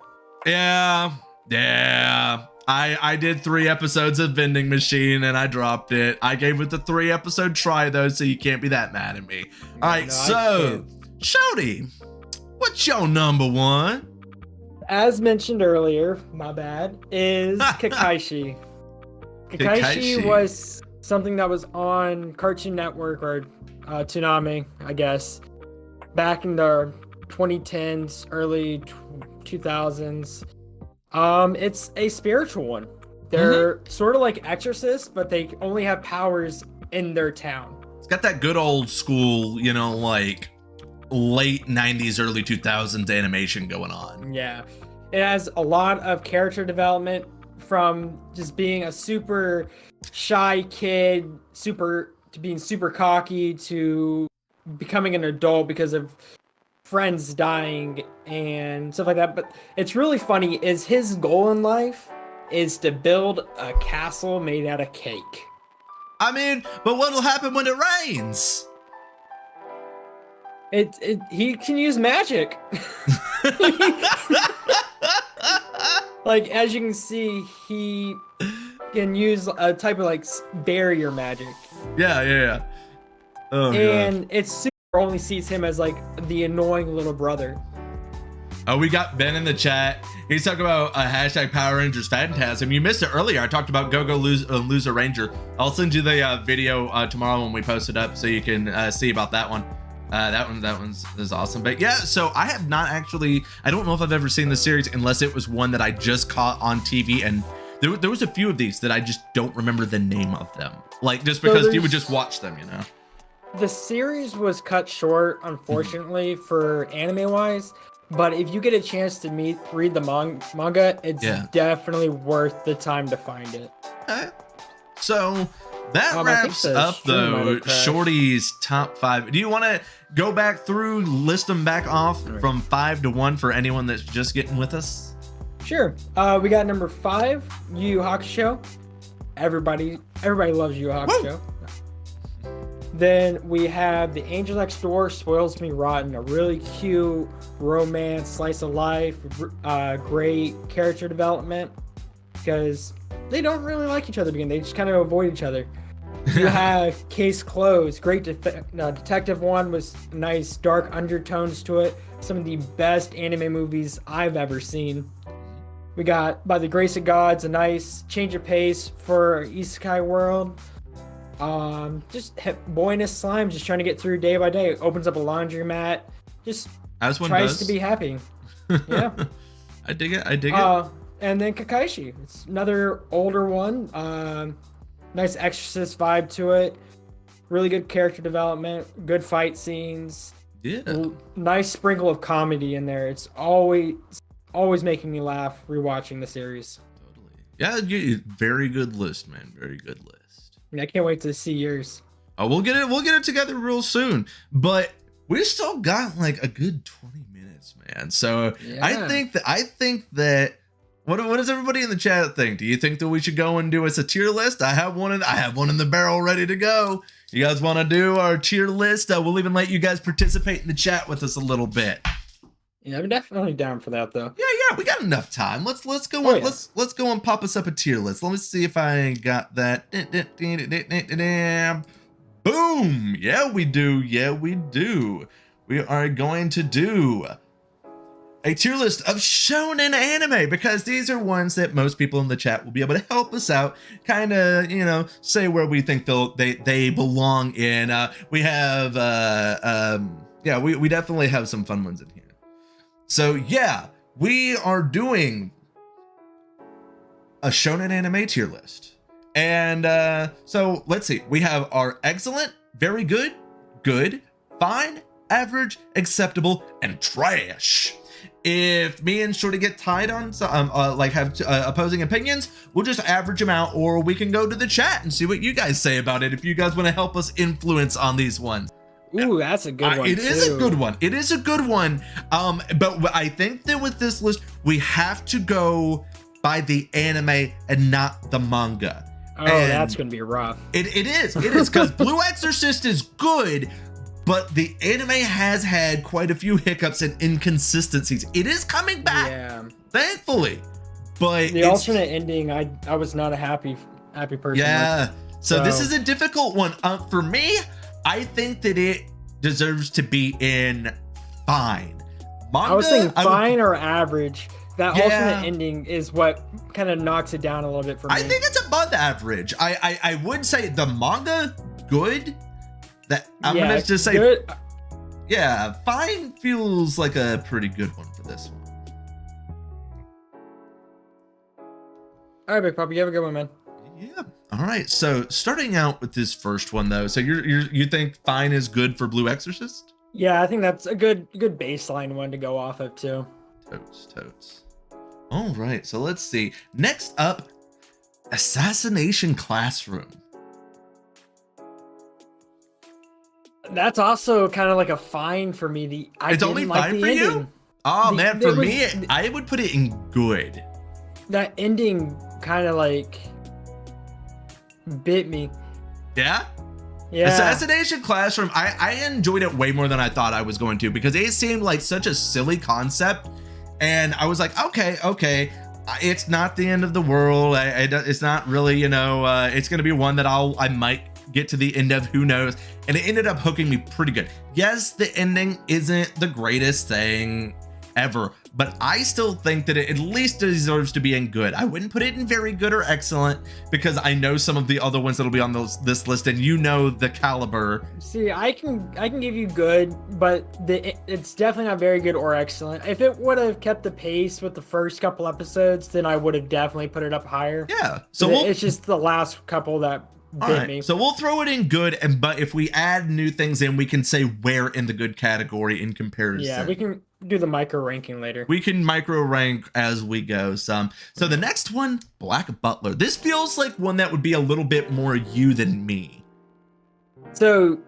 Yeah. I did 3 episodes of vending machine and I dropped it. I gave it the 3-episode try though, so you can't be that mad at me. All right, so Shody, what's your number 1? As mentioned earlier, my bad, is Kakaishi. Kakaishi was something that was on Cartoon Network or Toonami, I guess, back in the 2010s, early 2000s. It's a spiritual one. They're sort of like exorcists, but they only have powers in their town. It's got that good old school, you know, like late 90s, early 2000s animation going on. Yeah. It has a lot of character development from just being a super shy kid, to being super cocky, to becoming an adult because of friends dying and stuff like that. But it's really funny is his goal in life is to build a castle made out of cake. I mean, but what'll happen when it rains? He can use magic. Like, as you can see, he can use a type of like barrier magic. Yeah. Oh, and God. it's super only sees him as like the annoying little brother. Oh, we got Ben in the chat. He's talking about hashtag Power Rangers Phantasm. You missed it earlier. I talked about Go Lose a Ranger. I'll send you the video tomorrow when we post it up so you can see about that one. That one's is awesome. But yeah, so I have not actually, I don't know if I've ever seen the series unless it was one that I just caught on TV, and there was a few of these that I just don't remember the name of them. Like, just because you would just watch them, you know? The series was cut short, unfortunately, for anime wise. But if you get a chance to read the manga, it's definitely worth the time to find it. Okay. So that wraps up though Shorty's top 5. Do you want to go back through, list them back off from 5 to 1 for anyone that's just getting with us? Sure. We got number 5, Yu Yu Hakusho. Everybody loves Yu Yu Hakusho. Then we have The Angel Next Door, Spoils Me Rotten, a really cute romance, slice of life, great character development, because they don't really like each other again. They just kind of avoid each other. You have Case Closed, great detective one with nice dark undertones to it. Some of the best anime movies I've ever seen. We got By the Grace of Gods, a nice change of pace for Isekai world. Just Boy in a Slime, just trying to get through day by day. Opens up a laundromat, just tries to be happy. Yeah. I dig it. it. And then Kakaishi, it's another older one. Nice exorcist vibe to it. Really good character development, good fight scenes. Yeah. Nice sprinkle of comedy in there. It's always making me laugh rewatching the series. Totally. Yeah, very good list, man. Very good list. I can't wait to see yours. Oh, we'll get it together real soon. But we still got like a good 20 minutes, man. So yeah. I think that what does everybody in the chat think? Do you think that we should go and do us a tier list? I have one in the barrel ready to go. You guys want to do our tier list? We'll even let you guys participate in the chat with us a little bit. Yeah, I'm definitely down for that though. Yeah, we got enough time. Let's go on. Let's go and pop us up a tier list. Let me see if I got that. Boom! Yeah, we do. We are going to do a tier list of shonen anime because these are ones that most people in the chat will be able to help us out, kind of, you know, say where we think they belong in. We have we definitely have some fun ones in here. So yeah, we are doing a shonen anime tier list. And so let's see. We have our excellent, very good, good, fine, average, acceptable, and trash. If me and Shorty get tied on have opposing opinions, we'll just average them out, or we can go to the chat and see what you guys say about it if you guys want to help us influence on these ones. Ooh, that's a good one. It is a too. good one. It is a good one. But I think that with this list, we have to go by the anime and not the manga. Oh, And that's gonna be rough. It is because Blue Exorcist is good, but the anime has had quite a few hiccups and inconsistencies. It is coming back, Yeah. thankfully, but The alternate ending, I was not a happy person. yeah. So this So- is a difficult one. For me, I think that it deserves to be in fine. Manga, I was thinking I would- fine or average. That Yeah. alternate ending is what kind of knocks it down a little bit for me. I think it's above average. I would say the manga good. That I'm gonna just say good. yeah, fine feels like a pretty good one for this one. All right, Big Papa, you have a good one, man. Yeah. All right. So starting out with this first one though, so you think fine is good for Blue Exorcist? Yeah, I think that's a good baseline one to go off of too. Totes. All right. So let's see. Next up, Assassination Classroom. That's also kind of like a fine for me. I It's didn't only like fine the for you? ending. Oh The- man, there for was- me, I would put it in good. That ending kind of like bit me. Yeah. Yeah. Assassination Classroom, I enjoyed it way more than I thought I was going to because it seemed like such a silly concept. And I was like, okay, it's not the end of the world. It's not really, it's going to be one that I might get to the end of, who knows. And it ended up hooking me pretty good. Yes, the ending isn't the greatest thing ever, but I still think that it at least deserves to be in good. I wouldn't put it in very good or excellent because I know some of the other ones that'll be on this list, and you know the caliber. See, I can give you good, but it's definitely not very good or excellent. If it would have kept the pace with the first couple episodes, then I would have definitely put it up higher. Yeah. So It's just the last couple that all bit right, me. so we'll throw it in good, but if we add new things in, we can say where in the good category in comparison. Yeah, we can do the micro ranking later. We can micro rank as we go some. So the next one, Black Butler. This feels like one that would be a little bit more you than me. So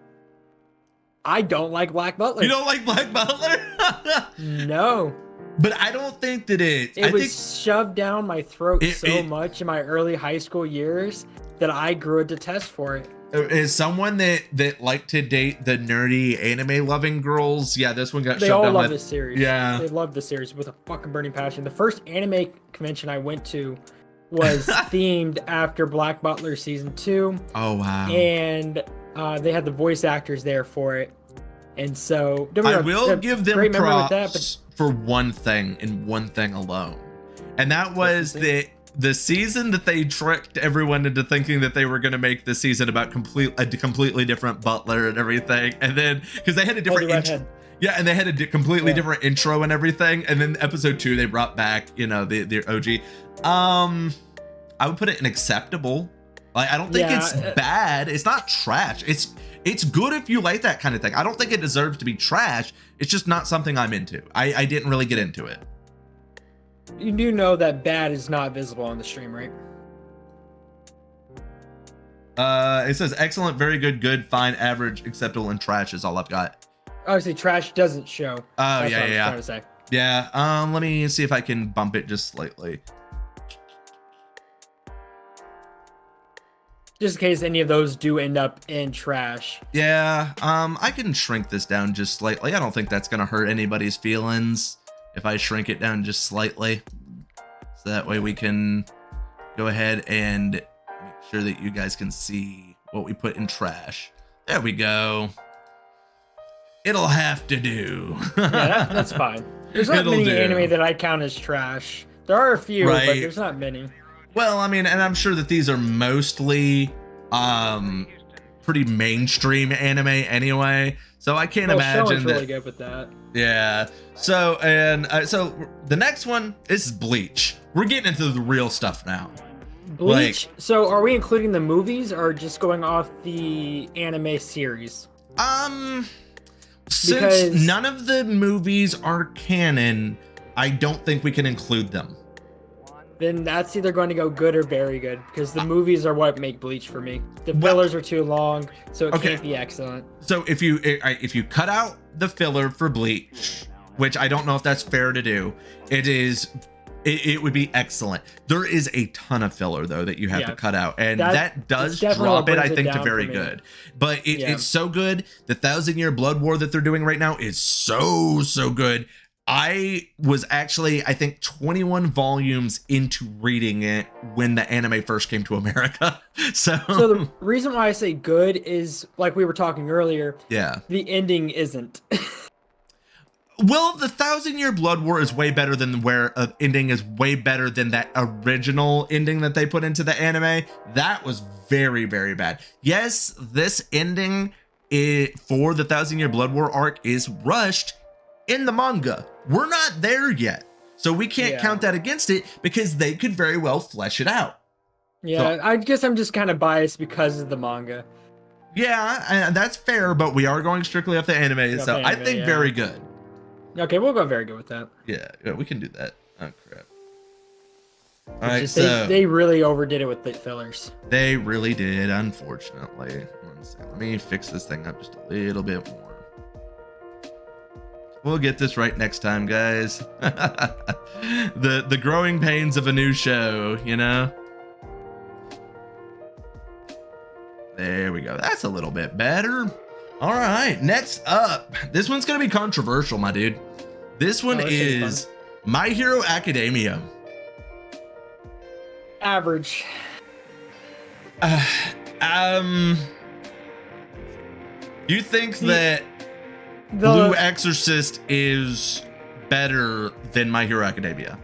I don't like Black Butler. You don't like Black Butler? No. But I don't think that It was shoved down my throat It- so it- much in my early high school years that I grew a detest for it. As someone that liked to date the nerdy anime loving girls, yeah, this one got They shoved all down love my this series. Yeah. They love the series with a fucking burning passion. The first anime convention I went to was themed after Black Butler season 2, Oh wow. and they had the voice actors there for it. And so I will give them great memory with props that, for one thing and one thing alone. And that was What's the the season that they tricked everyone into thinking that they were going to make the season about a completely different Butler and everything. And then because they had a different redhead. yeah, and they had a completely Yeah. different intro and everything. And then episode 2 they brought back, the OG. I would put it in acceptable. Like I don't think Yeah, it's bad. It's not trash. It's good if you like that kind of thing. I don't think it deserves to be trash. It's just not something I'm into. I didn't really get into it. You do know that bad is not visible on the stream, right? It says excellent, very good, good, fine, average, acceptable, and trash is all I've got. Obviously, trash doesn't show. Oh That's what I was yeah. trying to say. Yeah. Let me see if I can bump it just slightly. Just in case any of those do end up in trash. Yeah. I can shrink this down just slightly. I don't think that's gonna hurt anybody's feelings if I shrink it down just slightly. So that way we can go ahead and make sure that you guys can see what we put in trash. There we go. It'll have to do. Yeah, that's fine. There's not It'll many do. anime that I count as trash. There are a few, but Right. there's not many. Well, I mean, and I'm sure that these are mostly pretty mainstream anime anyway. So I can't Well, imagine Showen's that. really good with that. Yeah. So so the next one is Bleach. We're getting into the real stuff now. Bleach. So are we including the movies or just going off the anime series? Since Because- none of the movies are canon, I don't think we can include them. then that's either going to go good or very good, because the movies are what make Bleach for me. The Well- fillers are too long, so it Okay. can't be excellent. So if you cut out the filler for Bleach, which I don't know if that's fair to do, it would be excellent. There is a ton of filler though that you have to cut out, and that does that's definitely drop what it, I brings it think, to down very for me. good. But Yeah. it's so good. The 1,000-Year Blood War that they're doing right now is so good. I was actually, I think, 21 volumes into reading it when the anime first came to America. So the reason why I say good is, like we were talking earlier, yeah. the ending isn't. Well, the 1,000-Year Blood War is way better than where ending is way better than that original ending that they put into the anime. That was very, very bad. Yes, this ending for the 1,000-Year Blood War arc is rushed in the manga. We're not there yet, so we can't count that against it because they could very well flesh it out. Yeah, I guess I'm just kind of biased because of the manga. Yeah, that's fair, but we are going strictly off the anime, so I think very good. Okay, we'll go very good with that. Yeah, we can do that. Oh crap. All right, so they really overdid it with the fillers. They really did, unfortunately. Let me fix this thing up just a little bit more. We'll get this right next time, guys. the growing pains of a new show, you know? There we go. That's a little bit better. All right, next up. This one's going to be controversial, my dude. This one is My Hero Academia. Average. You think that Blue Exorcist is better than My Hero Academia?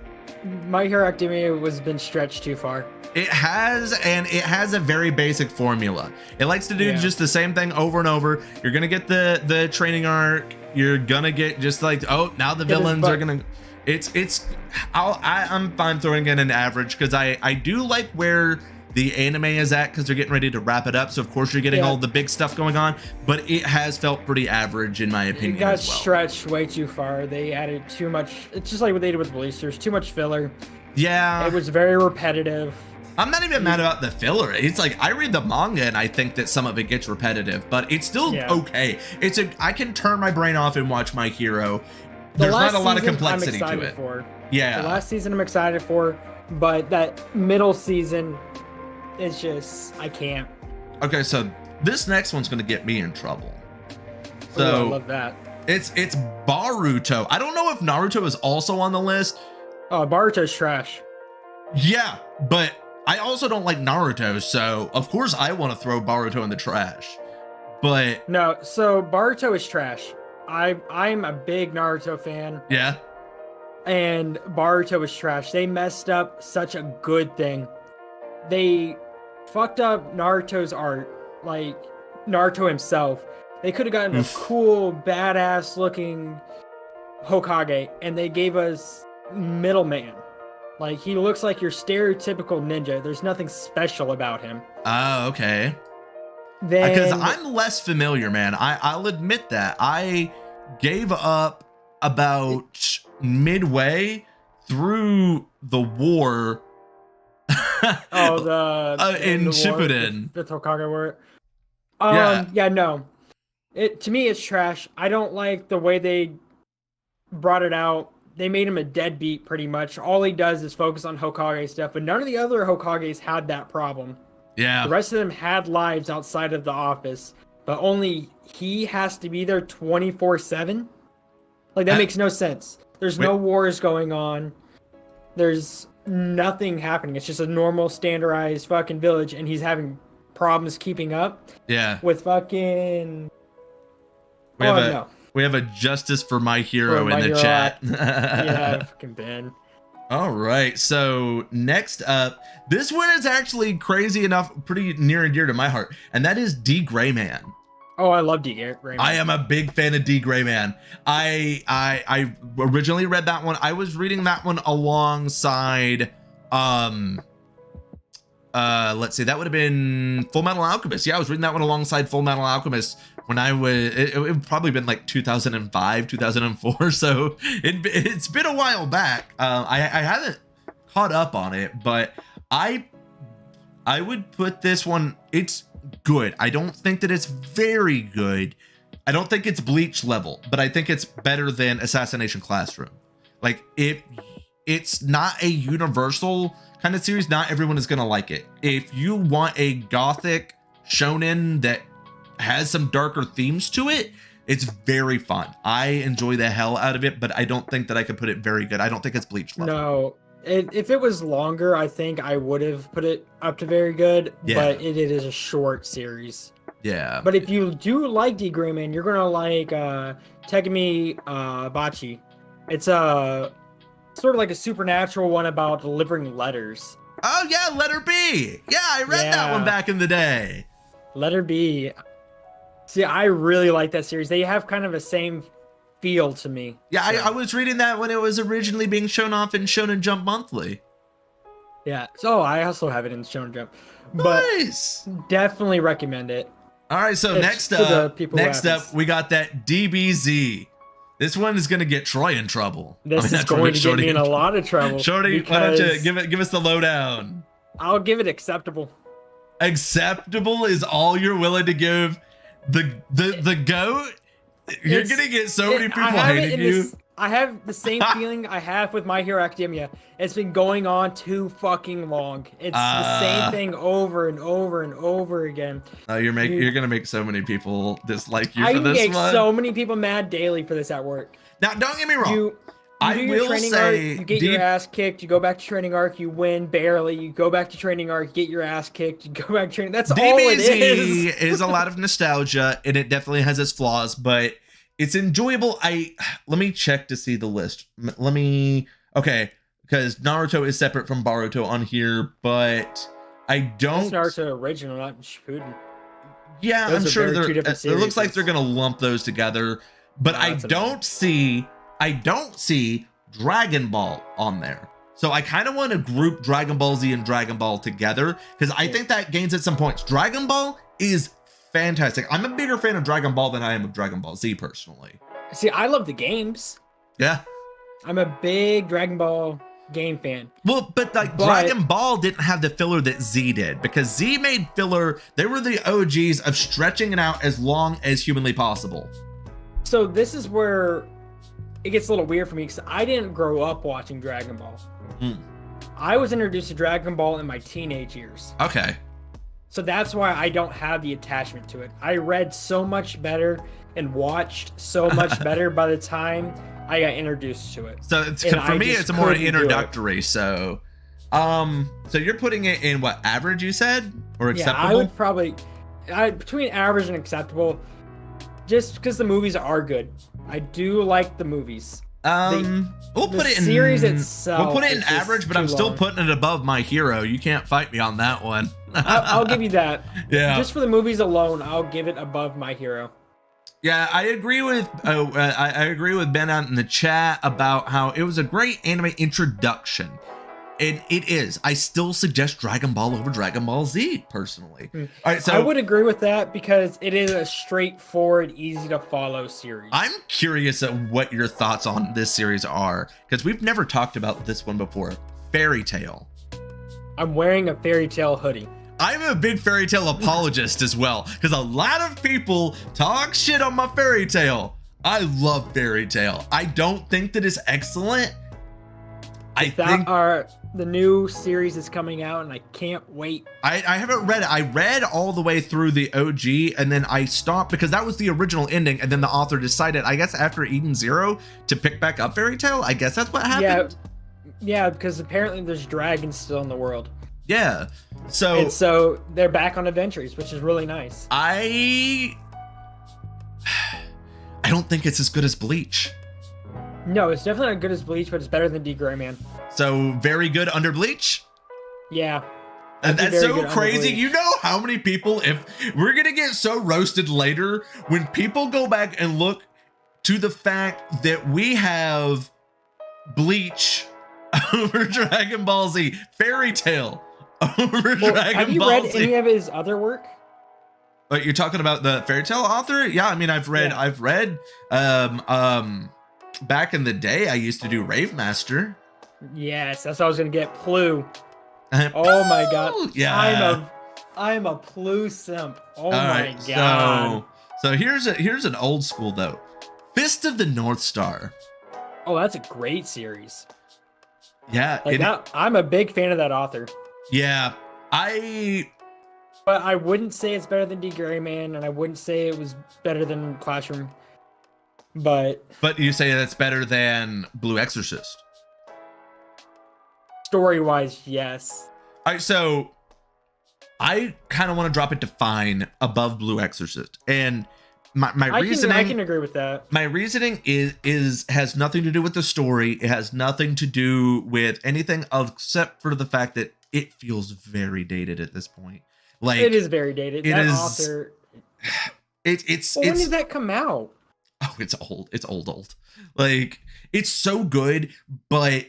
My Hero Academia has been stretched too far. It has, and it has a very basic formula. It likes to do just the same thing over and over. You're gonna get the training arc. You're gonna get just like, oh, now the villains are gonna. I'm fine throwing in an average because I do like where the anime is at because they're getting ready to wrap it up. So of course you're getting all the big stuff going on, but it has felt pretty average in my opinion. It got as well. stretched way too far. They added too much. It's just like what they did with Bleach. There's too much filler. Yeah, it was very repetitive. I'm not even mad about the filler. It's like I read the manga and I think that some of it gets repetitive, but it's still okay. I can turn my brain off and watch My Hero. There's not a lot of complexity to it. Yeah. The last season I'm excited for, but that middle season, it's just I can't. Okay, so this next one's gonna get me in trouble. So I love that. It's Boruto. I don't know if Naruto is also on the list. Oh, Boruto's trash. Yeah, but I also don't like Naruto, so of course I want to throw Boruto in the trash. But no, so Boruto is trash. I'm a big Naruto fan. Yeah. And Boruto is trash. They messed up such a good thing. They fucked up Naruto's art, like Naruto himself. They could have gotten a cool, badass looking Hokage, and they gave us middleman. Like, he looks like your stereotypical ninja. There's nothing special about him. Oh, okay. Then, because I'm less familiar, man. I'll admit that. I gave up about midway through the war. In Shippuden. The Hokage war. No. To me, it's trash. I don't like the way they brought it out. They made him a deadbeat pretty much. All he does is focus on Hokage stuff, but none of the other Hokages had that problem. Yeah. The rest of them had lives outside of the office, but only he has to be there 24/7. Like, that makes no sense. There's no wars going on. There's nothing happening. It's just a normal standardized fucking village, and he's having problems keeping up. Yeah. With fucking. We have a justice for My Hero in the chat. Yeah, fucking Ben. All right, so next up, this one is actually crazy enough, pretty near and dear to my heart, and that is D. Gray Man. Oh, I love D. Gray Man. I am a big fan of D. Gray Man. I originally read that one. I was reading that one alongside let's see, that would have been Full Metal Alchemist. Yeah, I was reading that one alongside Full Metal Alchemist when I was, it would probably been like 2005, 2004. So it's been a while back. I haven't caught up on it, but I would put this one, it's good. I don't think that it's very good. I don't think it's Bleach level, but I think it's better than Assassination Classroom. Like, if it's not a universal kind of series, not everyone is going to like it. If you want a gothic shonen that has some darker themes to it, it's very fun. I enjoy the hell out of it, but I don't think that I could put it very good. I don't think it's Bleach level. No, if it was longer, I think I would have put it up to very good, but it is a short series. Yeah. But if you do like D-Gray Man, you're going to like Tegami Bachi. It's a sort of like a supernatural one about delivering letters. Oh yeah, Letter B. Yeah, I read that one back in the day. Letter B. See, I really like that series. They have kind of the same feel to me. Yeah, so. I was reading that when it was originally being shown off in Shonen Jump Monthly. Yeah, so I also have it in Shonen Jump. But nice. Definitely recommend it. All right, so next up, we got that DBZ. This one is going to get Troy in trouble. This is going to get me in a lot of trouble. Shorty, why don't you give us the lowdown? I'll give it acceptable. Acceptable is all you're willing to give the GOAT? You're going to get so many people hating you. I have the same feeling I have with My Hero Academia. It's been going on too fucking long. It's the same thing over and over and over again. You're gonna make so many people dislike you for this one. I make so many people mad daily for this at work. Now, don't get me wrong. You do your training arc, you get your ass kicked, you go back to training arc, you win barely, you go back to training arc, get your ass kicked, you go back to training. That's all it is. DBZ is a lot of nostalgia, and it definitely has its flaws, but it's enjoyable. Let me check to see the list. Okay, because Naruto is separate from Boruto on here, but I don't. That's Naruto original, not Shippuden. Yeah, I'm sure it looks like they're gonna lump those together, but I don't see Dragon Ball on there. So I kind of want to group Dragon Ball Z and Dragon Ball together because I think that gains it some points. Dragon Ball is fantastic. I'm a bigger fan of Dragon Ball than I am of Dragon Ball Z personally. See, I love the games. Yeah. I'm a big Dragon Ball game fan. Well, but Dragon Ball didn't have the filler that Z did because Z made filler. They were the OGs of stretching it out as long as humanly possible. So this is where it gets a little weird for me because I didn't grow up watching Dragon Ball. I was introduced to Dragon Ball in my teenage years. Okay. So that's why I don't have the attachment to it. I read so much better and watched so much better by the time I got introduced to it. So for me, it's more introductory. So, so you're putting it in what, average you said, or acceptable? Yeah, I would probably between average and acceptable, just because the movies are good. I do like the movies. We'll put it in series itself. We'll put it in average, but I'm still putting it above My Hero. You can't fight me on that one. I'll give you that. Yeah. Just for the movies alone, I'll give it above My Hero. Yeah, I agree with I agree with Ben out in the chat about how it was a great anime introduction. And it is. I still suggest Dragon Ball over Dragon Ball Z personally. All right, so I would agree with that because it is a straightforward, easy to follow series. I'm curious at what your thoughts on this series are because we've never talked about this one before. Fairy Tail. I'm wearing a Fairy Tail hoodie. I'm a big Fairy Tail apologist as well because a lot of people talk shit on my Fairy Tail. I love Fairy Tail. I don't think that it's excellent. I think the new series is coming out and I can't wait. I haven't read it. I read all the way through the OG and then I stopped because that was the original ending and then the author decided, I guess after Eden Zero, to pick back up Fairy Tail. I guess that's what happened. Yeah, because apparently there's dragons still in the world. Yeah. So they're back on adventures, which is really nice. I don't think it's as good as Bleach. No, it's definitely not good as Bleach, but it's better than D-Gray Man. So very good under Bleach? Yeah. And that's so crazy. You know how many people, if we're going to get so roasted later, when people go back and look to the fact that we have Bleach over Dragon Ball Z, Fairy Tail over Dragon Ball Z. Have you read any of his other work? But you're talking about the Fairy Tail author? Yeah, I mean, I've read, back in the day, I used to do Rave Master. Yes, that's what I was gonna get. Plu. Oh my god. Yeah. I'm a Plu simp. Oh All my right, god. so here's an old school though. Fist of the North Star. Oh, that's a great series. Yeah, Like that, I'm a big fan of that author. yeah. But I wouldn't say it's better than D. Gray Man, and I wouldn't say it was better than Classroom. But you say that's better than Blue Exorcist. story-wise, yes. All right, so I kind of want to drop it to Fine above Blue Exorcist, and my reasoning. I can agree with that. My reasoning is has nothing to do with the story. It has nothing to do with anything except for the fact that it feels very dated at this point. Like It is very dated. it That is- author. It's Well, when did that come out? oh, it's old. It's old. Like it's so good, but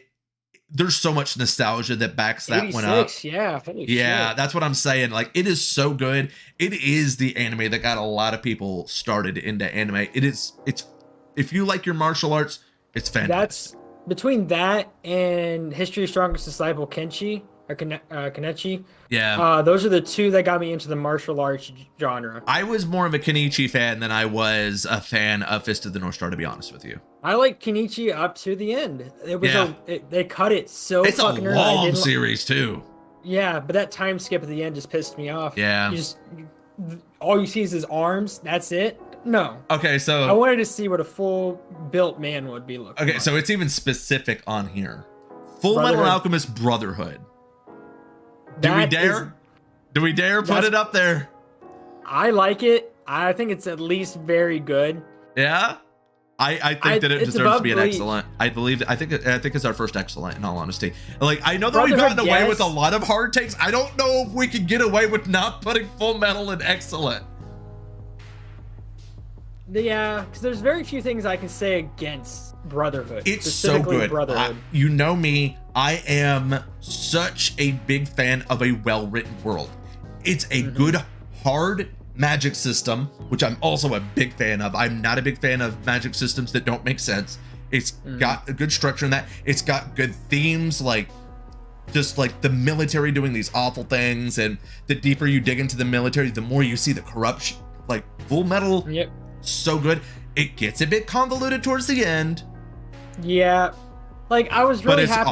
there's so much nostalgia that backs that one up. 86, yeah. Holy Yeah, shit. that's what I'm saying. Like it is so good. It is the anime that got a lot of people started into anime. It's if you like your martial arts, it's fantastic. That's between that and History's Strongest Disciple Kenshi or Kanechi. Yeah. Those are the two that got me into the martial arts genre. I was more of a Kenichi fan than I was a fan of Fist of the North Star, to be honest with you. I like Kenichi up to the end. It was Yeah. they cut it so It's a fucking early. long series too. Yeah, but that time skip at the end just pissed me off. Yeah. All you see is his arms. That's it. No. Okay, I so wanted to see what a full built man would be looking. okay, like. so it's even specific on here. Full Metal Brotherhood. Alchemist Brotherhood. Do we That dare? is- Do we dare put That's- it up there? I like it. I think it's at least very good. Yeah. I think that it it's deserves to above be an Bleach. excellent. I think it's our first excellent, in all honesty. Like I know that we've Brotherhood, gotten away yes. with a lot of hard takes. I don't know if we can get away with not putting Full Metal in excellent. Yeah, because there's very few things I can say against Brotherhood. It's so specifically good. Brotherhood. You know me, I am such a big fan of a well-written world. It's a good, hard magic system, which I'm also a big fan of. I'm not a big fan of magic systems that don't make sense. It's got a good structure in that. It's got good themes, like just like the military doing these awful things, and the deeper you dig into the military, the more you see the corruption. Like Full Metal, Yep. so good. It gets a bit convoluted towards the end. Yeah. Like I was But really it's happy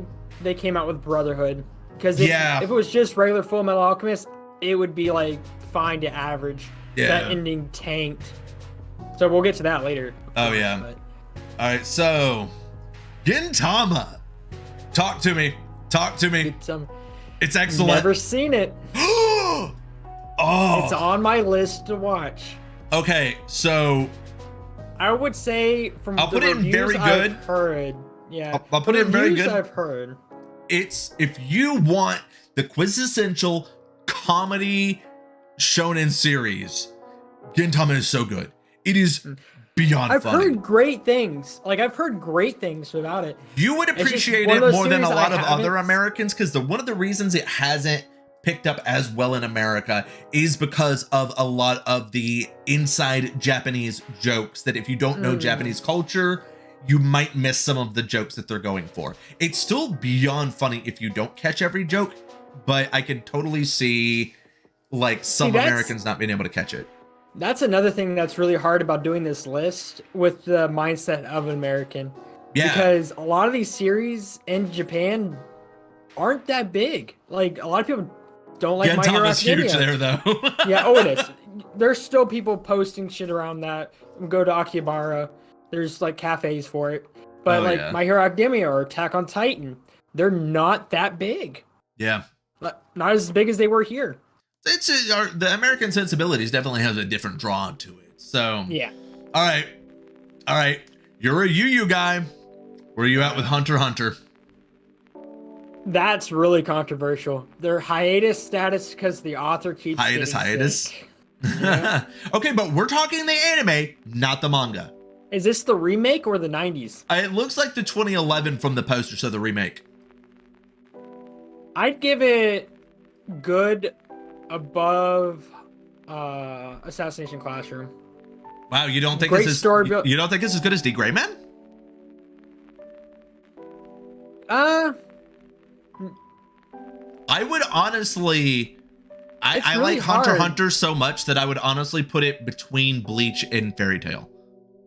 awesome. they came out with Brotherhood. Because if, Yeah. if it was just regular Full Metal Alchemist, it would be like fine to average. Yeah. That ending tanked. So we'll get to that later. of Oh, course, yeah. but- All right, so Gintama, talk to me. It's excellent. Never seen it. Oh, It's on my list to watch. okay. So I would say from I'll the put it in reviews very I've good. heard. Yeah. I'll put The it in very reviews good. I've heard. it's if you want the quintessential comedy shonen series, Gintama is so good. It is beyond I've funny. heard great things. Like I've heard great things about it. You would just appreciate one it of those more than a series lot I of other haven't- Americans, because one of the reasons it hasn't picked up as well in America is because of a lot of the inside Japanese jokes that if you don't know Japanese culture, you might miss some of the jokes that they're going for. It's still beyond funny if you don't catch every joke, but I can totally see like some that's- Americans not being able to catch it. That's another thing that's really hard about doing this list with the mindset of an American. Yeah. Because a lot of these series in Japan aren't that big. Like a lot of people don't like My Hero Gintama's huge Academia. there though. Yeah, oh it is. There's still people posting shit around that. Go to Akihabara. There's like cafes for it. But Oh, like yeah. My Hero Academia or Attack on Titan, they're not that big. Yeah. Not as big as they were here. It's the American sensibilities definitely has a different draw to it. So Yeah. all right. You're a Yu guy. Where are you at with Hunter x Hunter? That's really controversial. Their hiatus status because the author keeps Hiatus. getting sick. Yeah. Okay, but we're talking the anime, not the manga. Is this the remake or the 90s? It looks like the 2011 from the poster, so the remake. I'd give it good above Assassination Classroom. Wow, you don't think Great this is story built- you don't think it's as good as D. Gray Man? I would honestly, I really like Hunter x hard. Hunter so much that I would honestly put it between Bleach and Fairy Tail.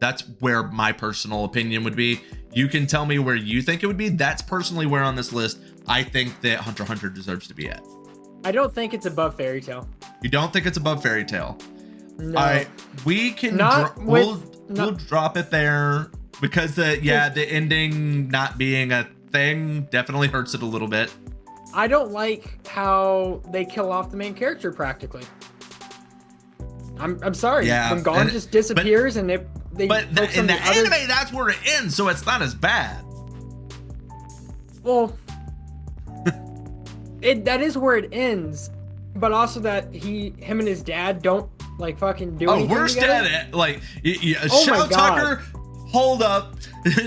That's where my personal opinion would be. You can tell me where you think it would be. That's personally where on this list I think that Hunter x Hunter deserves to be at. I don't think it's above Fairy Tail. You don't think it's above Fairy Tail? No. All right, we can we'll drop it there because the ending not being a thing definitely hurts it a little bit. I don't like how they kill off the main character practically. I'm sorry. Yeah, when Gon just disappears and they but focus in on the other- anime, that's where it ends, so it's not as bad. Well, that is where it ends, but also that him and his dad don't like fucking do anything We're together. dead. Like Oh my Shao God. Tucker, hold up.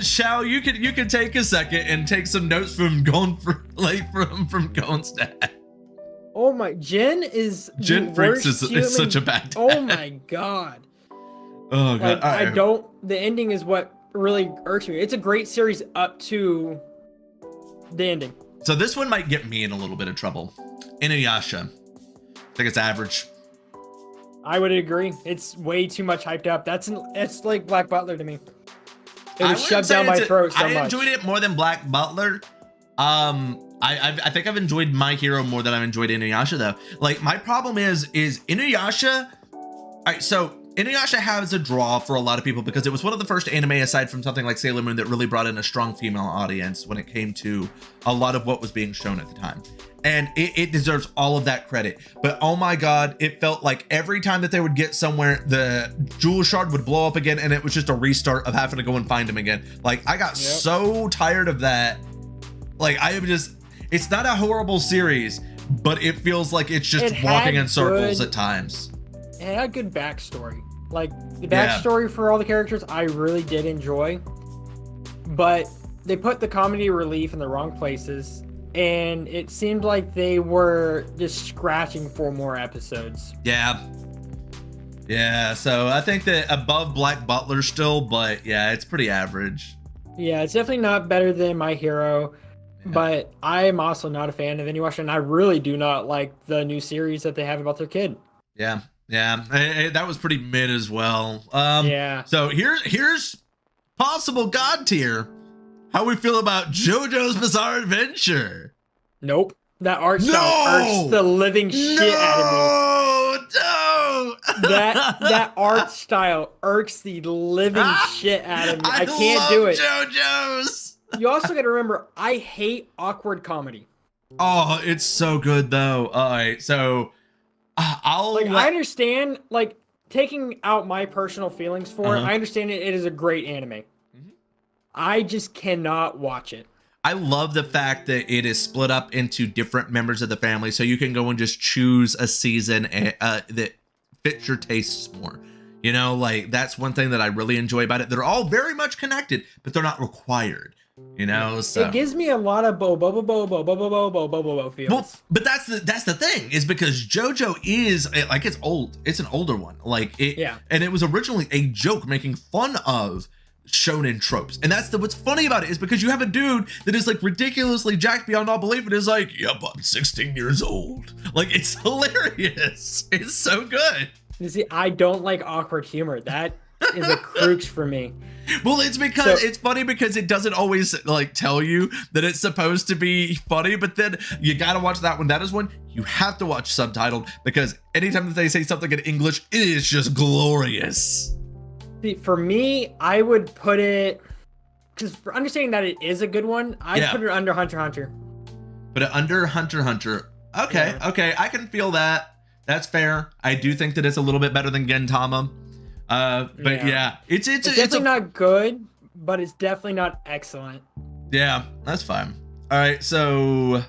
Shao, you can take a second and take some notes from Gon from Gon's dad. Oh my, Jin is the Jin Freaks worst is human- such a bad dad. Oh my god. Oh god. Like, All I right. don't. The ending is what really irks me. It's a great series up to the ending. So this one might get me in a little bit of trouble. Inuyasha. I think it's average. I would agree. It's way too much hyped up. It's like Black Butler to me. It I was wouldn't shoved say down my it's throat so I much. enjoyed it more than Black Butler. I think I've enjoyed My Hero more than I've enjoyed Inuyasha though. Like my problem is Inuyasha. All right, so Inuyasha has a draw for a lot of people because it was one of the first anime aside from something like Sailor Moon that really brought in a strong female audience when it came to a lot of what was being shown at the time. And it deserves all of that credit. But oh my God, it felt like every time that they would get somewhere, the jewel shard would blow up again and it was just a restart of having to go and find him again. Like I got so tired of that. Like I am just, it's not a horrible series, but it feels like it's just walking in circles at times. It had a good backstory. Like the backstory for all the characters, I really did enjoy. But they put the comedy relief in the wrong places, and it seemed like they were just scratching for more episodes. Yeah. So I think that above Black Butler still, but yeah, it's pretty average. Yeah, it's definitely not better than My Hero. But I am also not a fan of Inuyasha, and I really do not like the new series that they have about their kid. Yeah. That was pretty mid as well. So here's possible God tier. How we feel about JoJo's Bizarre Adventure? Nope. That art style irks the living shit out of me. No. That art style irks the living shit out of me. I can't do it. JoJo's. You also got to remember, I hate awkward comedy. Oh, it's so good though. All right, so I understand, like, taking out my personal feelings for it. I understand it is a great anime. I just cannot watch it. I love the fact that it is split up into different members of the family, so you can go and just choose a season that fits your tastes more. You know, like that's one thing that I really enjoy about it. They're all very much connected, but they're not required. You know, so it gives me a lot of bo feels. Well, but that's the thing is because JoJo is like it's old. It's an older one. Like it, and it was originally a joke making fun of shonen tropes. And that's what's funny about it is because you have a dude that is like ridiculously jacked beyond all belief and is like, yep, I'm 16 years old. Like it's hilarious. It's so good. You see, I don't like awkward humor. That is a crux for me. Well, it's because it's funny because it doesn't always like tell you that it's supposed to be funny, but then you gotta watch that one. That is one you have to watch subtitled because anytime that they say something in English, it is just glorious. See, for me, I would put it because for understanding that it is a good one, I'd put it under Hunter x Hunter. Put it under Hunter x Hunter. Okay, I can feel that. That's fair. I do think that it's a little bit better than Gintama. But it's definitely not good, but it's definitely not excellent. Yeah, that's fine. All right, so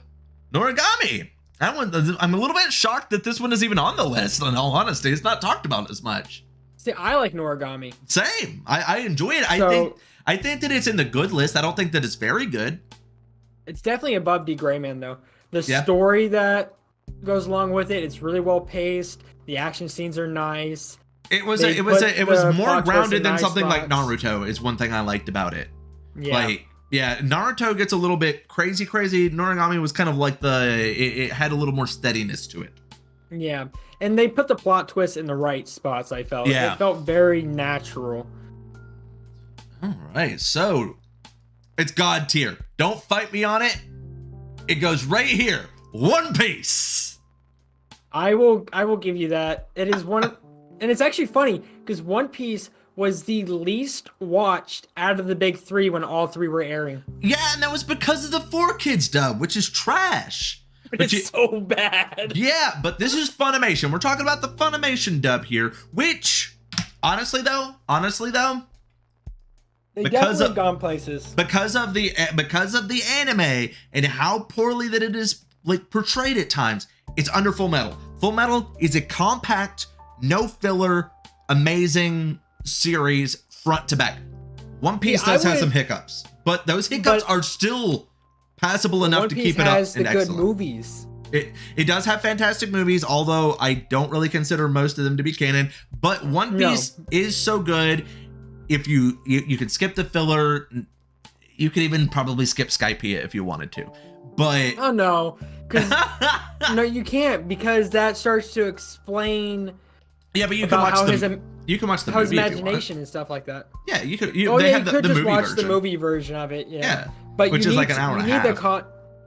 Noragami. That one, I'm a little bit shocked that this one is even on the list. In all honesty, it's not talked about as much. See, I like Noragami. Same. I enjoy it. I think that it's in the good list. I don't think that it's very good. It's definitely above D. Grayman though. The story that goes along with it, it's really well paced. The action scenes are nice. It was more grounded than something like Naruto is one thing I liked about it. Yeah. Yeah, Naruto gets a little bit crazy. Noragami was kind of like it had a little more steadiness to it. Yeah, and they put the plot twist in the right spots, I felt. Yeah. It felt very natural. All right, so it's God tier. Don't fight me on it. It goes right here. One Piece. I will give you that. It is one and it's actually funny because One Piece was the least watched out of the big three when all three were airing. Yeah, and that was because of the 4Kids dub, which is trash. It's so bad. Yeah, but this is Funimation. We're talking about the Funimation dub here, which honestly though, They because definitely of gone places. because of the anime and how poorly that it is like portrayed at times, it's under Full Metal. Full Metal is a compact, no filler, amazing series front to back. One Piece does have some hiccups, but those hiccups are still passable enough to keep it up and excellent. Good movies. It does have fantastic movies, although I don't really consider most of them to be canon. But One Piece is so good. If you can skip the filler, you could even probably skip Skypiea if you wanted to. But oh no, because no, you can't, because that starts to explain. Yeah, but you can watch the you can watch the movie imagination and stuff like that. Yeah, you could. You could just movie watch version. the movie version of it. Yeah, but which is like an hour and a half.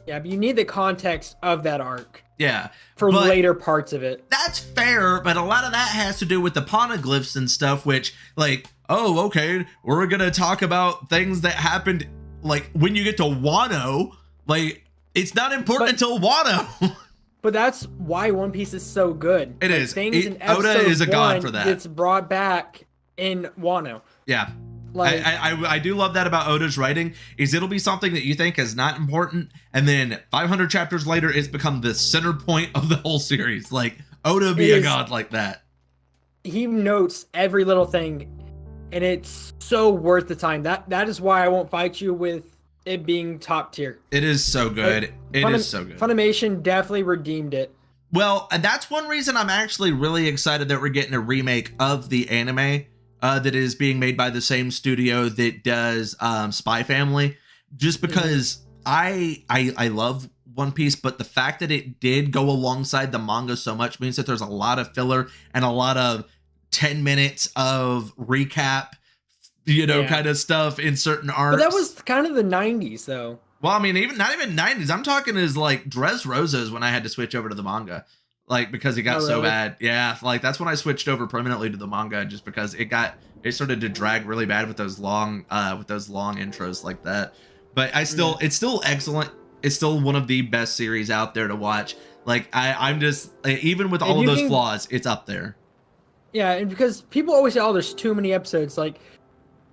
But you need the context of that arc. Yeah, for later parts of it. That's fair, but a lot of that has to do with the poneglyphs and stuff, which, like, oh, okay, we're gonna talk about things that happened, like, when you get to Wano. Like, it's not important until Wano. But that's why One Piece is so good. It is. Things in Oda is a god for that. It's brought back in Wano. Yeah. Like, I do love that about Oda's writing, is it'll be something that you think is not important, and then 500 chapters later it's become the center point of the whole series. Like, Oda be a god like that. He notes every little thing, and it's so worth the time. That is why I won't fight you with it being top tier. It is so good. It is so good. Funimation definitely redeemed it. Well, and that's one reason I'm actually really excited that we're getting a remake of the anime that is being made by the same studio that does Spy Family. Just because I love One Piece, but the fact that it did go alongside the manga so much means that there's a lot of filler and a lot of 10 minutes of recap, kind of stuff in certain arcs. But that was kind of the 90s, though. Well, I mean, not even 90s. I'm talking is like Dressrosa's when I had to switch over to the manga. Like, because it got so bad. Yeah, like that's when I switched over permanently to the manga, just because it started to drag really bad with those long intros like that. But it's still excellent. It's still one of the best series out there to watch. Like I'm just, even with all of those flaws, it's up there. Yeah, and because people always say, oh, there's too many episodes. Like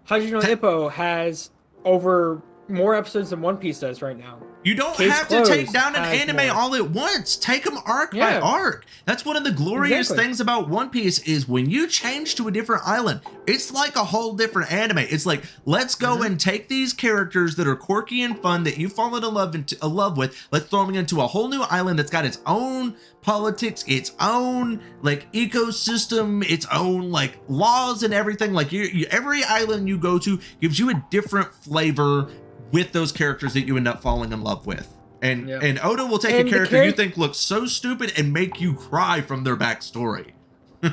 Hajime no Ippo has over more episodes than One Piece does right now. You don't have to take down an anime all at once. Take them arc by arc. That's one of the glorious things about One Piece is when you change to a different island, it's like a whole different anime. It's like, let's go and take these characters that are quirky and fun that you've fallen in love with. Let's throw them into a whole new island that's got its own politics, its own like ecosystem, its own like laws and everything. Like every island you go to gives you a different flavor with those characters that you end up falling in love with. And Oda will take a character you think looks so stupid and make you cry from their backstory.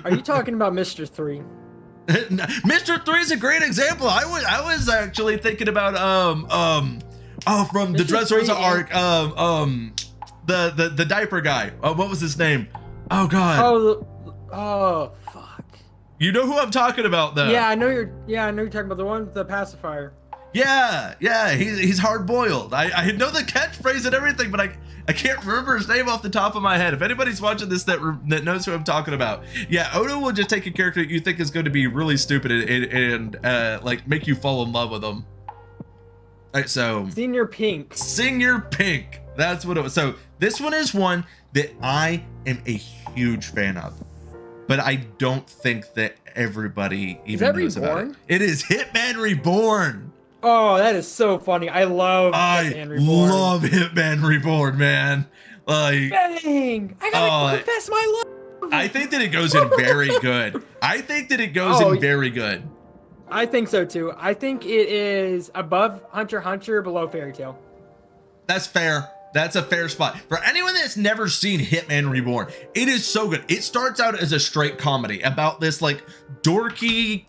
Are you talking about Mr. 3? Mr. 3 is a great example. I was actually thinking about from the Dressrosa arc, the diaper guy. What was his name? Oh god. Oh fuck. You know who I'm talking about though. Yeah, I know you're talking about the one with the pacifier. Yeah, he's hard boiled. I know the catchphrase and everything, but I can't remember his name off the top of my head. If anybody's watching this that knows who I'm talking about, yeah, Oda will just take a character that you think is going to be really stupid and like make you fall in love with them. Right, so Senior Pink. That's what it was. So this one is one that I am a huge fan of, but I don't think that everybody even knows about it. It is Hitman Reborn. Oh, that is so funny. I love Hitman Reborn. Love Hitman Reborn, man. Like, bang! I gotta confess my love. I think that it goes in very good. I think so too. I think it is above Hunter x Hunter, below Fairy Tail. That's fair. That's a fair spot. For anyone that's never seen Hitman Reborn, it is so good. It starts out as a straight comedy about this like dorky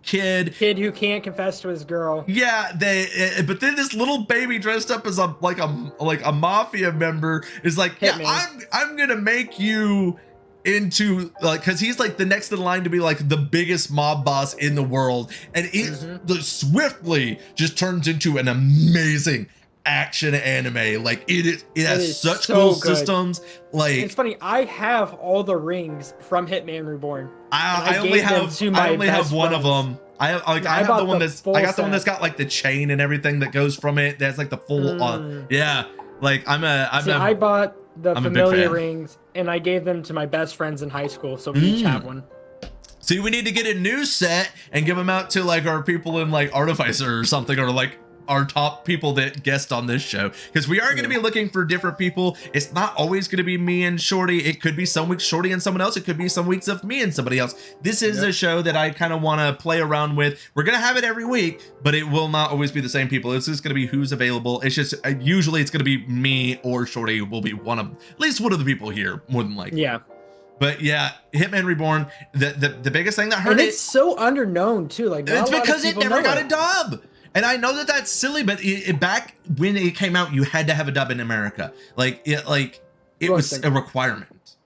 kid who can't confess to his girl. Yeah, but then this little baby dressed up as a mafia member is like, Hitman. yeah, I'm gonna make you into like, because he's like the next in line to be like the biggest mob boss in the world, and it swiftly just turns into an amazing action anime. Like it has such so cool good. systems. Like It's funny, I have all the rings from Hitman Reborn. I only have one of them. I have the one that's I got the one that's got like the chain and everything that goes from it. That's like the full on. Yeah, like I bought the I'm a big familiar fan. rings and I gave them to my best friends in high school, so we each have one. See, we need to get a new set and give them out to like our people in like Artificer or something, or like our top people that guest on this show, because we are going to be looking for different people. It's not always going to be me and Shorty. It could be some weeks Shorty and someone else. It could be some weeks of me and somebody else. This is a show that I kind of want to play around with. We're going to have it every week, but it will not always be the same people. It's just going to be who's available. It's just usually it's going to be me or Shorty will be at least one of the people here, more than likely. Yeah. But yeah, Hitman Reborn, the biggest thing that hurt and it's so underknown too. Like it's because it never got a dub. And I know that that's silly, but back when it came out, you had to have a dub in America. Like it was a requirement.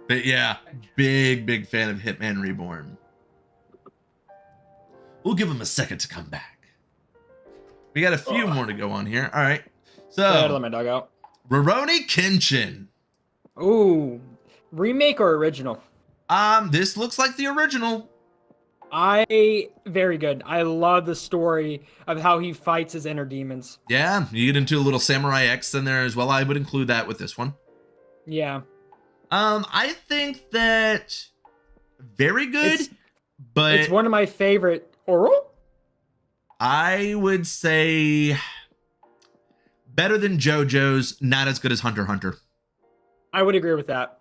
But yeah, big fan of Hitman Reborn. We'll give him a second to come back. We got a few more to go on here. All right. Let my dog out. Rurouni Kenshin. Ooh, remake or original? This looks like the original. Very good. I love the story of how he fights his inner demons. Yeah, you get into a little Samurai X in there as well. I would include that with this one. Yeah. I think that very good, but it's one of my favorite. Oral? I would say better than JoJo's, not as good as Hunter x Hunter. I would agree with that.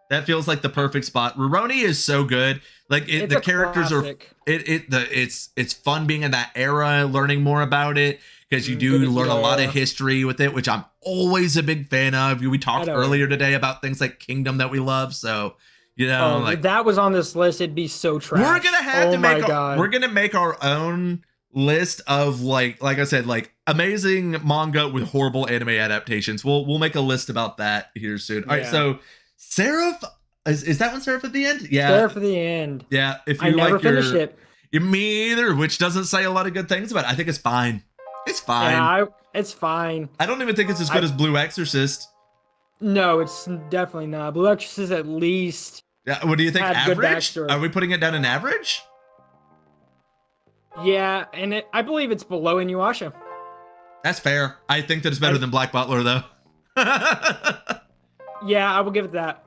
That feels like the perfect spot. Rurouni is so good. Like the characters classic. It's fun being in that era, learning more about it, because you do learn a lot of history with it, which I'm always a big fan of. We talked earlier today about things like Kingdom that we love, so you know, like if that was on this list, it'd be so trash. We're gonna have we're gonna make our own list of like I said, like amazing manga with horrible anime adaptations. We'll make a list about that here soon. All right, so Seraph, is that one Seraph at the end? Yeah, Seraph at the end. Yeah, if you I never finished it. Me either, which doesn't say a lot of good things about it. I think it's fine. It's fine. Yeah, it's fine. I don't even think it's as good as Blue Exorcist. No, it's definitely not. Blue Exorcist at least. Yeah, what do you think? Average? Are we putting it down in average? Yeah, and I believe it's below Inuyasha. That's fair. I think that it's better than Black Butler, though. Yeah, I will give it that.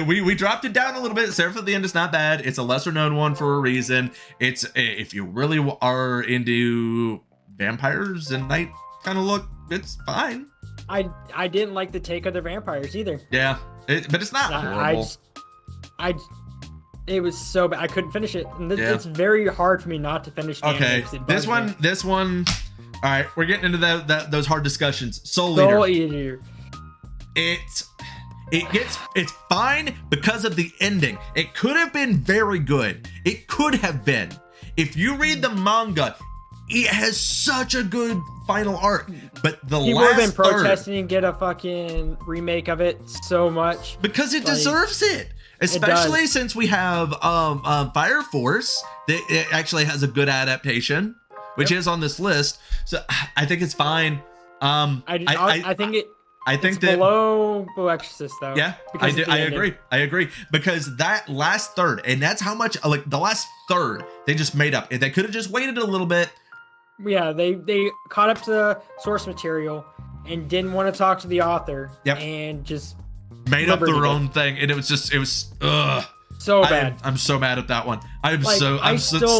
We dropped it down a little bit. Seraph at the End is not bad. It's a lesser known one for a reason. It's if you really are into vampires and night kind of look, it's fine. I didn't like the take of the vampires either. Yeah, but it's not horrible. It was so bad. I couldn't finish it. And it's very hard for me not to finish. Okay, this one. All right, we're getting into those hard discussions. Soul Eater. It's fine because of the ending. It could have been very good. It could have been. If you read the manga, it has such a good final arc. But people have been protesting and get a fucking remake of it so much because it deserves it. Especially since we have Fire Force that it actually has a good adaptation, which is on this list. So I think it's fine. I think that below Blue Exorcist though. Yeah, I agree because that last third, and that's how much like the last third they just made up. If they could have just waited a little bit. Yeah, they caught up to the source material and didn't want to talk to the author. Yep. And just made up their own thing, and it was so bad. I'm so mad at that one. I'm still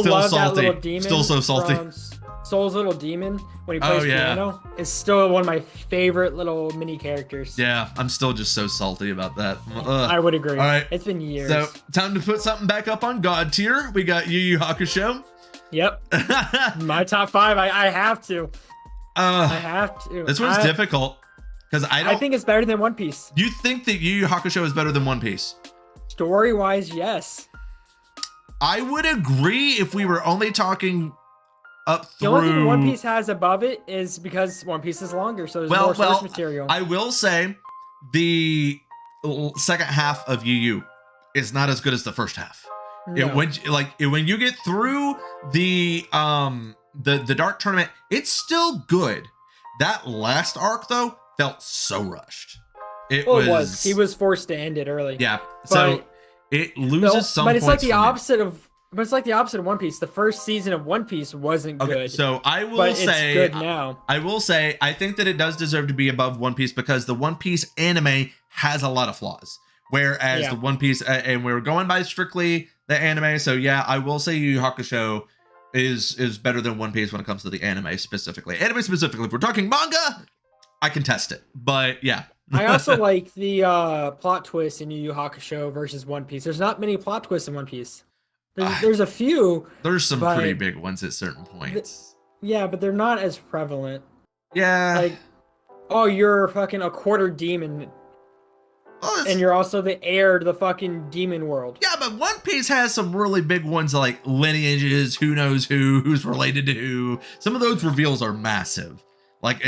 love salty. That little demon still so salty. Soul's little demon when he Oh, plays yeah. piano is still one of my favorite little mini characters. Yeah, I'm still just so salty about that. I would agree. All right. It's been years. So, time to put something back up on God tier. We got Yu Yu Hakusho. Yep. My top 5. I have to. I have to. This one's difficult because I think it's better than One Piece. You think that Yu Yu Hakusho is better than One Piece? Story-wise, yes. I would agree if we were only talking up through. The only thing One Piece has above it is because One Piece is longer, so there's more source material. I will say the second half of Yu Yu is not as good as the first half. No. When you get through the Dark Tournament, it's still good. That last arc though felt so rushed. It was. He was forced to end it early. Yeah. So it loses some. But it's like points the for me. opposite of. But it's like the opposite of One Piece. The first season of One Piece wasn't good. So I will but say, it's good now. I will say, I think that it does deserve to be above One Piece because the One Piece anime has a lot of flaws. Whereas the One Piece, and we were going by strictly the anime. So yeah, I will say Yu Yu Hakusho is better than One Piece when it comes to the anime specifically. Anime specifically, if we're talking manga, I can test it. But yeah. I also like the plot twist in Yu Yu Hakusho versus One Piece. There's not many plot twists in One Piece. There's a few. There's some pretty big ones at certain points. Yeah, but they're not as prevalent. Yeah. Like, oh, you're fucking a quarter demon. And you're also the heir to the fucking demon world. Yeah, but One Piece has some really big ones like lineages, who knows who's related to who. Some of those reveals are massive. Like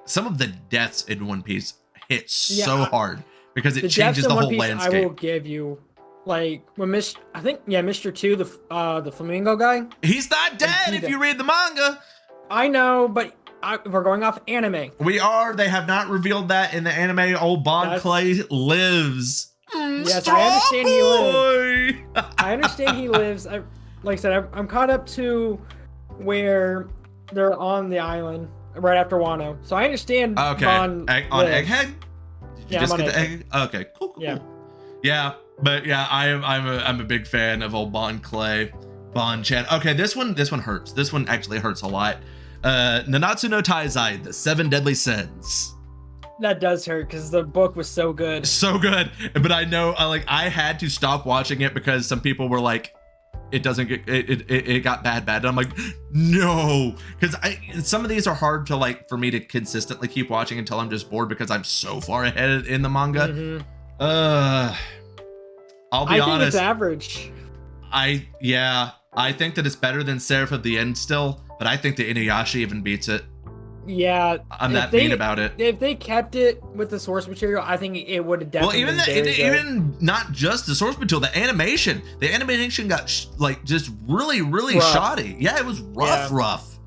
some of the deaths in One Piece hit so hard because it changes the whole landscape. I will give you, like when Mr. 2, the flamingo guy. He's not dead if you read the manga. I know, but we're going off anime. We are. They have not revealed that in the anime. Old Bon Clay lives. Yes, I understand he lives. I understand he lives. Like I said, I'm caught up to where they're on the island right after Wano, so I understand. Okay. On Egghead. Did you just get the egg? Okay. Cool. Yeah. Yeah, but yeah, I'm a big fan of old Bon Clay, Bon Chan. Okay, this one hurts. This one actually hurts a lot. Nanatsu no Taizai, the 7 Deadly Sins. That does hurt because the book was so good. So good, but I know I had to stop watching it because some people were like, it doesn't get it got bad. And I'm like, no, because some of these are hard to for me to consistently keep watching until I'm just bored because I'm so far ahead in the manga. Mm-hmm. I'll be honest. I think it's average. I think that it's better than Seraph of the End still, but I think that Inuyasha even beats it. Yeah, I'm that mean about it. If they kept it with the source material, I think it would have definitely. Well, even not just the source material, the animation got just really rough. Shoddy. Yeah, it was rough.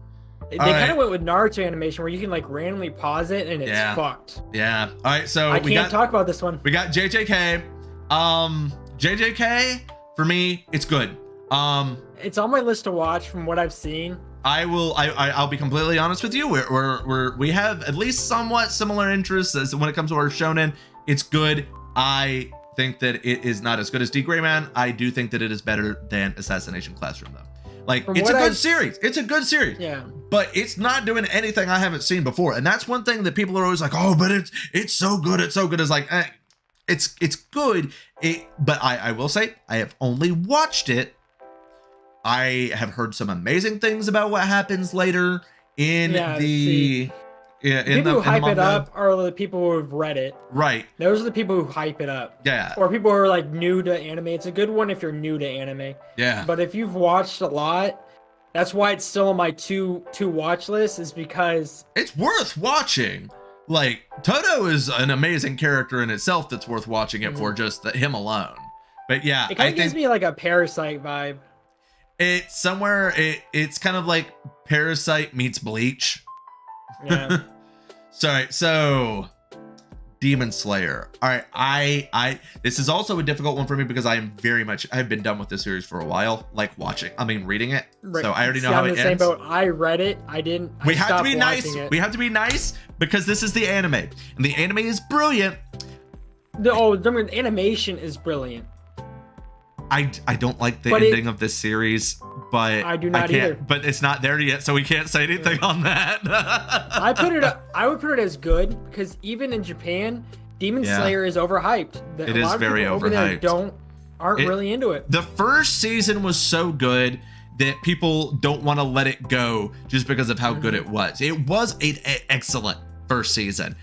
They kind of went with Naruto animation where you can randomly pause it and it's fucked. Yeah. All right, so I can't talk about this one. We got JJK. JJK for me, it's good. It's on my list to watch from what I've seen. I'll be completely honest with you. We have at least somewhat similar interests as when it comes to our shonen. It's good. I think that it is not as good as D. Gray Man. I do think that it is better than Assassination Classroom though. It's a good series. It's a good series. Yeah. But it's not doing anything I haven't seen before. And that's one thing that people are always like, oh, but it's so good. It's so good. It's like, it's good. But I will say I have only watched it. I have heard some amazing things about what happens later in the people who hype it up are the people who have read it. Right. Those are the people who hype it up. Yeah. Or people who are new to anime. It's a good one if you're new to anime. Yeah. But if you've watched a lot, that's why it's still on my two watch list, is because it's worth watching. Toto is an amazing character in itself that's worth watching it for just him alone. But yeah, it kind of gives me a Parasite vibe. It's somewhere. It's kind of like Parasite meets Bleach. Yeah. Sorry. So, Demon Slayer. All right. I this is also a difficult one for me because I've been done with this series for a while. Reading it. Right. So I already know how it ends. Same boat. I read it. I didn't. We have to be nice. We have to be nice because this is the anime, and the anime is brilliant. The animation is brilliant. I don't like the But ending of this series, but I do not can't, either. but it's not there yet, so we can't say anything on that. I would put it as good because even in Japan, Demon Yeah. Slayer is overhyped. It is very people over there overhyped. aren't really into it. The first season was so good that people don't want to let it go just because of how good it was. It was an excellent first season.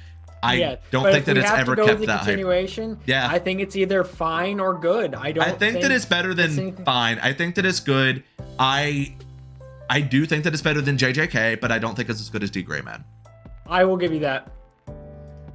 I don't but think if that we it's have ever to go kept with the that hype. continuation. Yeah. I think it's either fine or good. I think that it's better than fine. I think that it's good. I do think that it's better than JJK, but I don't think it's as good as D. Gray Man. I will give you that.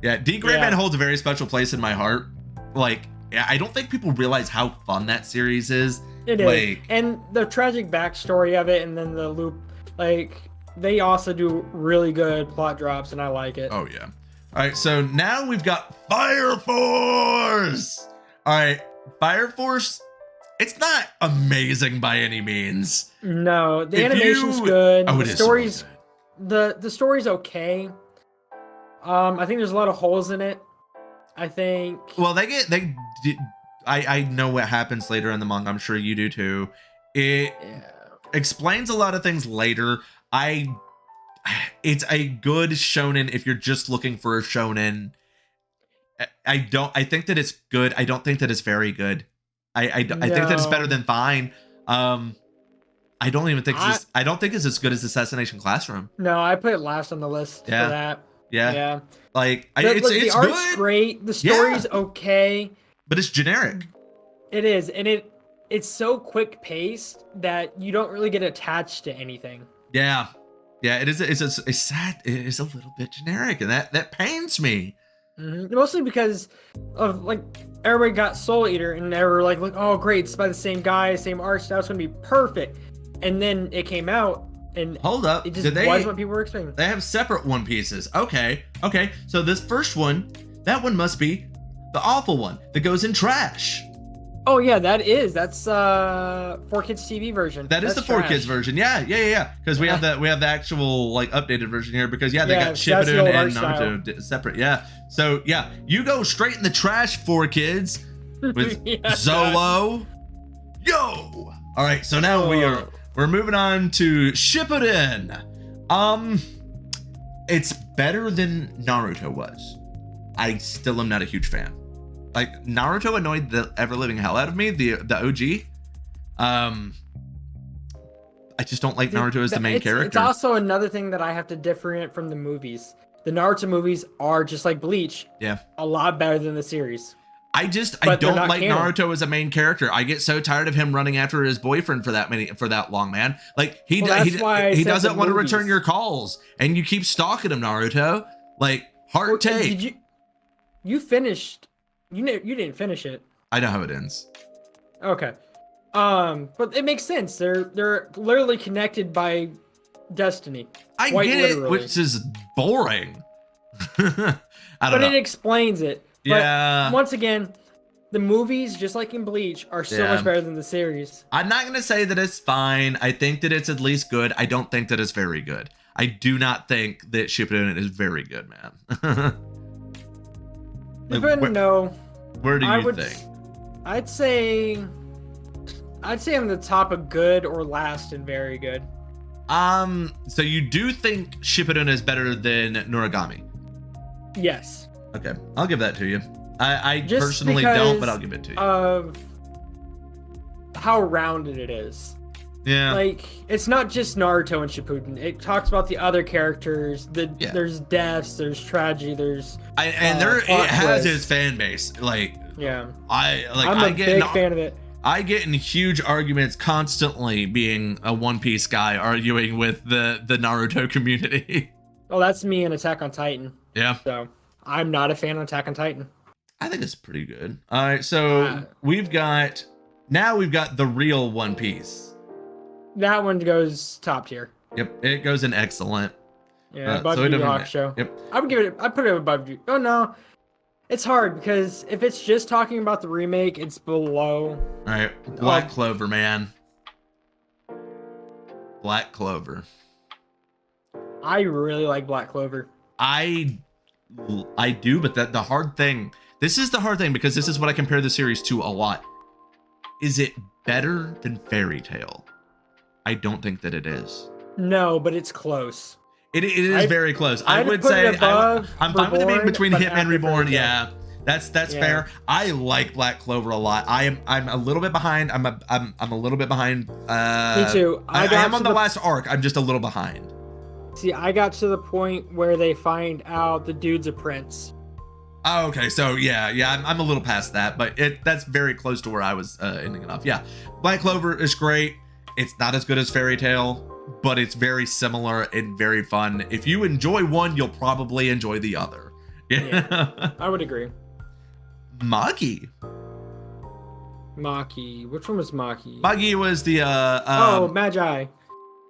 Yeah, D. Gray Man holds a very special place in my heart. Like, I don't think people realize how fun that series is. It is. Like, And the tragic backstory of it, and then the loop, like, they also do really good plot drops, and I like it. oh yeah. All right, so now we've got Fire Force. All right, Fire Force. It's not amazing by any means. No, the If animation's you- good. Oh, it The is so story's good. the story's okay. I think there's a lot of holes in it. I think. Well, I know what happens later in the manga. I'm sure you do too. It Yeah. explains a lot of things later. It's a good shonen if you're just looking for a shonen. I think that it's good. I don't think that it's very good. I think that it's better than fine. I don't even think I don't think it's as good as Assassination Classroom. No, I put it last on the list Yeah. for that. Yeah. Yeah. Like Look, it's the art's good, great. The story's okay. but it's generic. It is, and it's so quick paced that you don't really get attached to anything. Yeah. Yeah, it is. It's sad. It is a little bit generic, and that pains me. Mostly because of like everybody got Soul Eater, and they were like, oh great, it's by the same guy, same art style, it's gonna be perfect. And then it came out, and Hold up. it just wasn't what people were expecting. They have separate One Pieces. Okay. So this first one, that one must be the awful one that goes in trash. Oh yeah, that's 4Kids TV version. That is That's the 4Kids trash. version. Yeah. Because we have the actual like updated version here. Because they got that's the old Shippuden art and Naruto separate. Yeah. So yeah, you go straight in the trash, 4Kids, with Yeah. Zolo. Yo. All right. So now we're moving on to Shippuden. It's better than Naruto was. I still am not a huge fan. Like, Naruto annoyed the ever living hell out of me, the OG. I just don't like Naruto as the main character. It's also another thing that I have to differentiate from the movies. The Naruto movies are just like Bleach. Yeah. A lot better than the series. I But they're don't not like canon. Naruto as a main character. I get so tired of him running after his boyfriend for that long, man. Like he that's why I he said doesn't the want to movies. return your calls, and you keep stalking him, Naruto. Like heart take. Did you finished? You didn't finish it. I know how it ends. Okay. But it makes sense. They're literally connected by destiny. I Quite get literally. it, which is boring. I don't But know. it explains it. But Yeah. once again, the movies, just like in Bleach, are so Yeah. much better than the series. I'm not going to say that it's fine. I think that it's at least good. I don't think that it's very good. I do not think that Shippuden is very good, man. Like, But no, where do I you would. think? I'd say I'm the top of good or last and very good. So you do think Shippuden is better than Noragami? Yes. Okay, I'll give that to you. I Just personally don't, but because I'll give it to you. Of how rounded it is. Yeah. Like, it's not just Naruto and Shippuden. It talks about the other characters. Yeah. There's deaths, there's tragedy, there's It plot has twists. its fan base. Like yeah. I'm I'm a big fan of it. I get in huge arguments constantly being a One Piece guy arguing with the Naruto community. Oh, that's me in Attack on Titan. Yeah. So I'm not a fan of Attack on Titan. I think it's pretty good. All right, so we've got the real One Piece. That one goes top tier. Yep, it goes in excellent. Yeah, above so it Yu Yu doesn't- Hakusho. Yep. I'd put it above you. Oh no. It's hard because if it's just talking about the remake, it's below. All right, Black Clover, man. Black Clover. I really like Black Clover. I do, but the hard thing. This is the hard thing because this is what I compare the series to a lot. is it better than Fairy Tail? I don't think that it is. No, but it's close. It is very close. I I'd would put say it above I'm fine with it being Reborn, between but Hitman after Reborn. Fairy Tail. Yeah, that's Yeah. fair. I like Black Clover a lot. I'm a little bit behind. I'm a little bit behind. Me too. I got am on to the last arc. I'm just a little behind. See, I got to the point where they find out the dude's a prince. Oh, okay. So yeah, I'm a little past that, but that's very close to where I was ending it off. Yeah, Black Clover is great. It's not as good as Fairy Tail, but it's very similar and very fun. If you enjoy one, you'll probably enjoy the other. Yeah, I would agree. Magi. Maki. Which one was Maki? Magi was the Magi.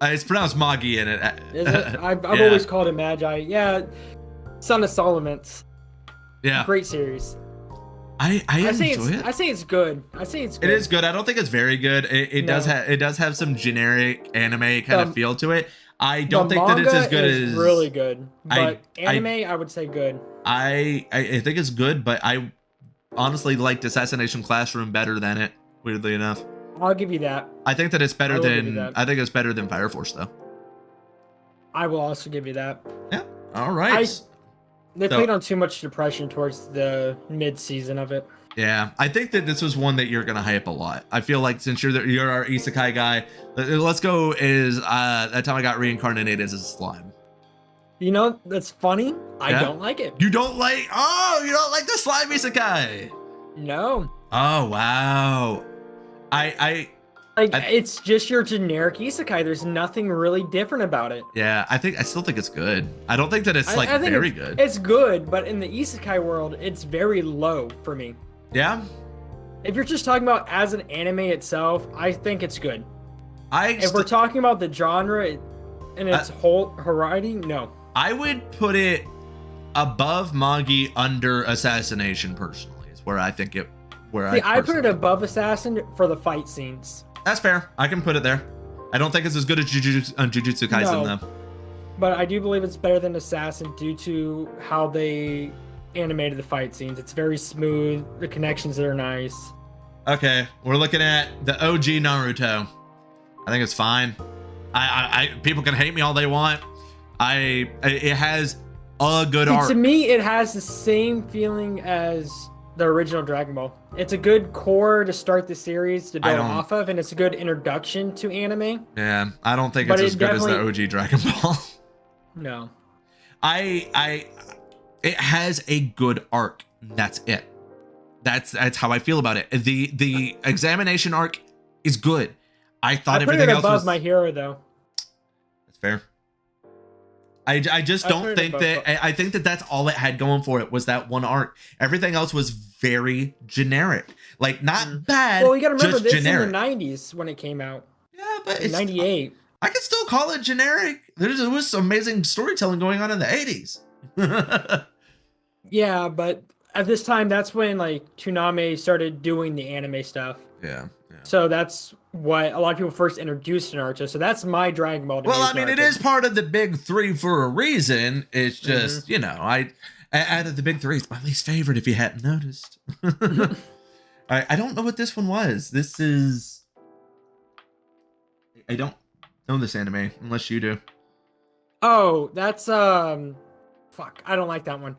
it's pronounced Magi in it. Is it? I've Yeah. always called it Magi. Yeah. Son of Solomon's. Yeah. Great series. I enjoy it. I say it's good. It is good. I don't think it's very good. It does have some generic anime kind of feel to it. I don't think that it's as good as really good. But I- anime, I would say good. I think it's good, but I honestly liked Assassination Classroom better than it, weirdly enough. I'll give you that. I think that it's better I will give you than that. I think it's better than Fire Force though. I will also give you that. Yeah. All right. They So- played on too much depression towards the mid-season of it. Yeah, I think that this was one that you're gonna hype a lot. I feel like since you're our isekai guy, let's go. Is that time I got reincarnated as a slime? You know, that's funny. I Yeah? don't like it. You don't like? Oh, you don't like the slime isekai? No. Oh wow. I It's just your generic isekai. There's nothing really different about it. yeah. I still think it's good. I don't think that it's like I think very it's, good. It's good, but in the isekai world, it's very low for me. Yeah. If you're just talking about as an anime itself, I think it's good. If we're st- talking about the genre and its whole variety, no. I would put it above Magi, under Assassination. Personally, is where I think it. Where See, I put it personally- above Assassin for the fight scenes. That's fair. I can put it there. I don't think it's as good as Jujutsu Kaisen No. though. But I do believe it's better than Assassin due to how they animated the fight scenes. It's very smooth. The connections are nice. Okay, we're looking at the OG Naruto. I think it's fine. I people can hate me all they want. It has a good See, art. to me, it has the same feeling as the original Dragon Ball. It's a good core to start the series to build don't- off of, and it's a good introduction to anime. Yeah, I don't think But it's as it good as the definitely- OG Dragon Ball. No. It has a good arc. That's it. That's how I feel about it. The examination arc is good. I thought I put everything it else above was My Hero, though. That's fair. I just I don't put it think above that I think that that's all it had going for it was that one arc. Everything else was very generic. Like not bad. Well, you gotta remember just this generic. in the 90s when it came out. Yeah, but In it's 98. I can still call it generic. There was some amazing storytelling going on in the 80s. Yeah, but at this time, that's when like Toonami started doing the anime stuff. yeah. So that's what a lot of people first introduced to Naruto. So that's my Dragon Ball. to Well, me, I mean, it Naruto. is part of the big three for a reason. It's just, out of the big three, it's my least favorite if you hadn't noticed. I don't know what this one was. This is. I don't know this anime unless you do. Oh, that's fuck. I don't like that one.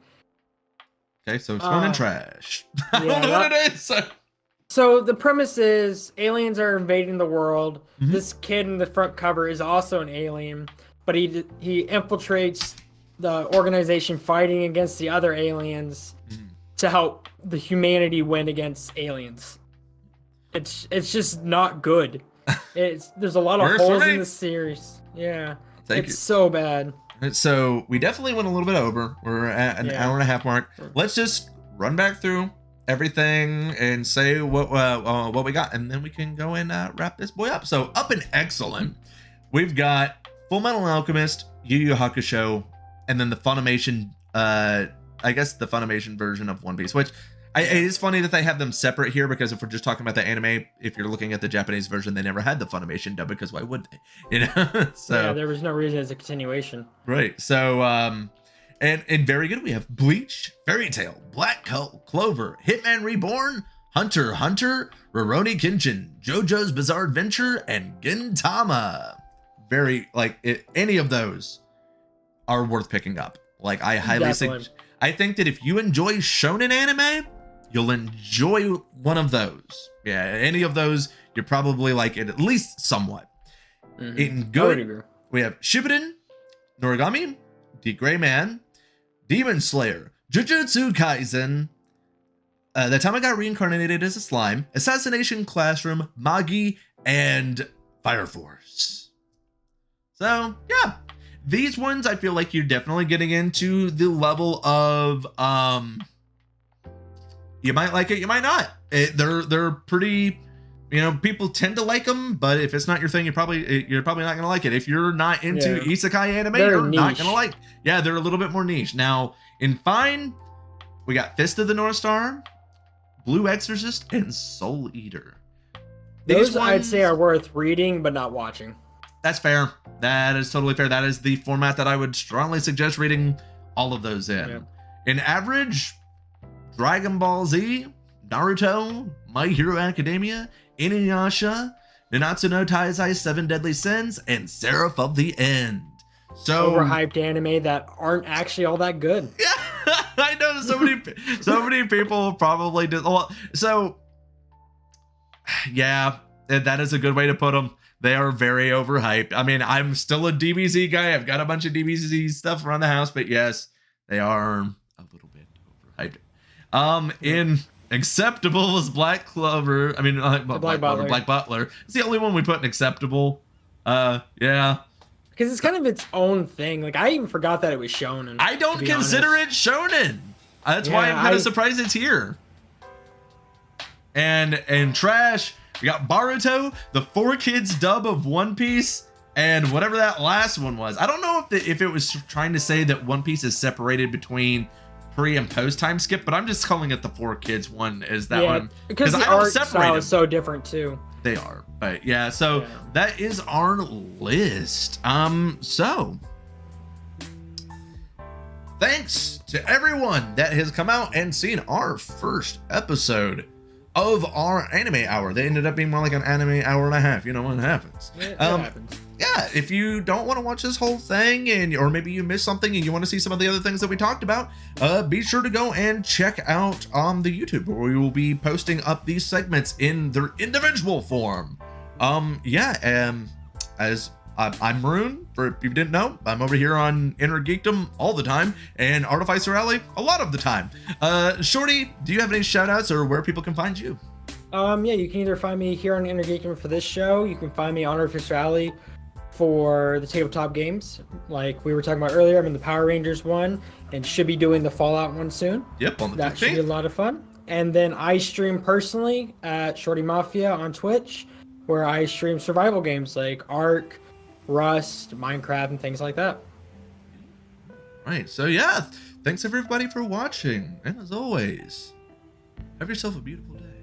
Okay, so it's fun and Uh, trash. I don't yeah, know what it is. So the premise is aliens are invading the world. Mhm. This kid in the front cover is also an alien, but he infiltrates the organization fighting against the other aliens Mhm. to help the humanity win against aliens. It's just not good. There's a lot of Works for holes me. in the series. Yeah, Thank it's so bad. you. So we definitely went a little bit over. We're at an Yeah. hour and a half mark. Let's just run back through everything and say what we got, and then we can go and wrap this boy up. So up and excellent, we've got Full Metal Alchemist, Yu Yu Hakusho, and then the Funimation, I guess the Funimation version of One Piece, which it is funny that they have them separate here, because if we're just talking about the anime, if you're looking at the Japanese version, they never had the Funimation dub, because why would they? So Yeah, there was no reason as a continuation. right. So and very good. We have Bleach, Fairy Tail, Black Clover, Hitman Reborn, Hunter x Hunter, Rurouni Kenshin, JoJo's Bizarre Adventure, and Gintama. Very, like, any of those are worth picking up. Like, I highly suggest. I think that if you enjoy shonen anime, you'll enjoy one of those. Yeah, any of those, you're probably like it at least somewhat. In good, we have Shippuden, Noragami, The Gray Man, Demon Slayer, Jujutsu Kaisen, The Time I Got Reincarnated as a Slime, Assassination Classroom, Magi, and Fire Force. So, yeah. These ones, I feel like you're definitely getting into the level of, you might like it, you might not. They're pretty, you know, people tend to like them, but if it's not your thing, you're probably not gonna like it. If you're not into isekai anime, you're not gonna like. Yeah, they're a little bit more niche. Now, in Fine, we got Fist of the North Star, Blue Exorcist, and Soul Eater. Those I'd say are worth reading, but not watching. That's fair. That is totally fair. That is the format that I would strongly suggest reading all of those in. Yeah. In average, Dragon Ball Z, Naruto, My Hero Academia, Inuyasha, Nanatsu no Taizai 7 Deadly Sins, and Seraph of the End. So overhyped anime that aren't actually all that good. Yeah, I know so many people probably did. So yeah, that is a good way to put them. They are very overhyped. I mean, I'm still a DBZ guy. I've got a bunch of DBZ stuff around the house, but yes, they are a little bit overhyped. In acceptable was Black Clover. I mean, Black Butler. It's the only one we put in acceptable. Yeah. Because it's kind of its own thing. Like, I even forgot that it was shonen. I don't consider it shonen. That's why I'm kind of surprised it's here. And trash. We got Boruto, the 4Kids dub of One Piece, and whatever that last one was. I don't know if it was trying to say that One Piece is separated between pre and post time skip, but I'm just calling it the 4Kids one as that one. Because the art style is so different too. They are, but yeah, so that is our list. So thanks to everyone that has come out and seen our first episode of our anime hour. They ended up being more like an anime hour and a half. You know what happens. It happens. Yeah, if you don't want to watch this whole thing, or maybe you missed something and you want to see some of the other things that we talked about, be sure to go and check out on the YouTube, where we will be posting up these segments in their individual form. As I'm Maroon, for if you didn't know, I'm over here on Inner Geekdom all the time, and Artificer Alley a lot of the time. Shorty, do you have any shout outs or where people can find you? Yeah, you can either find me here on Inner Geekdom for this show, you can find me on Artificer Alley for the tabletop games. Like we were talking about earlier, I'm in the Power Rangers one, and should be doing the Fallout one soon. Yep, on the 15th. That should be a lot of fun. And then I stream personally at Shorty Mafia on Twitch, where I stream survival games like Ark, Rust, Minecraft, and things like that. Right, so yeah, thanks everybody for watching, and as always, have yourself a beautiful day.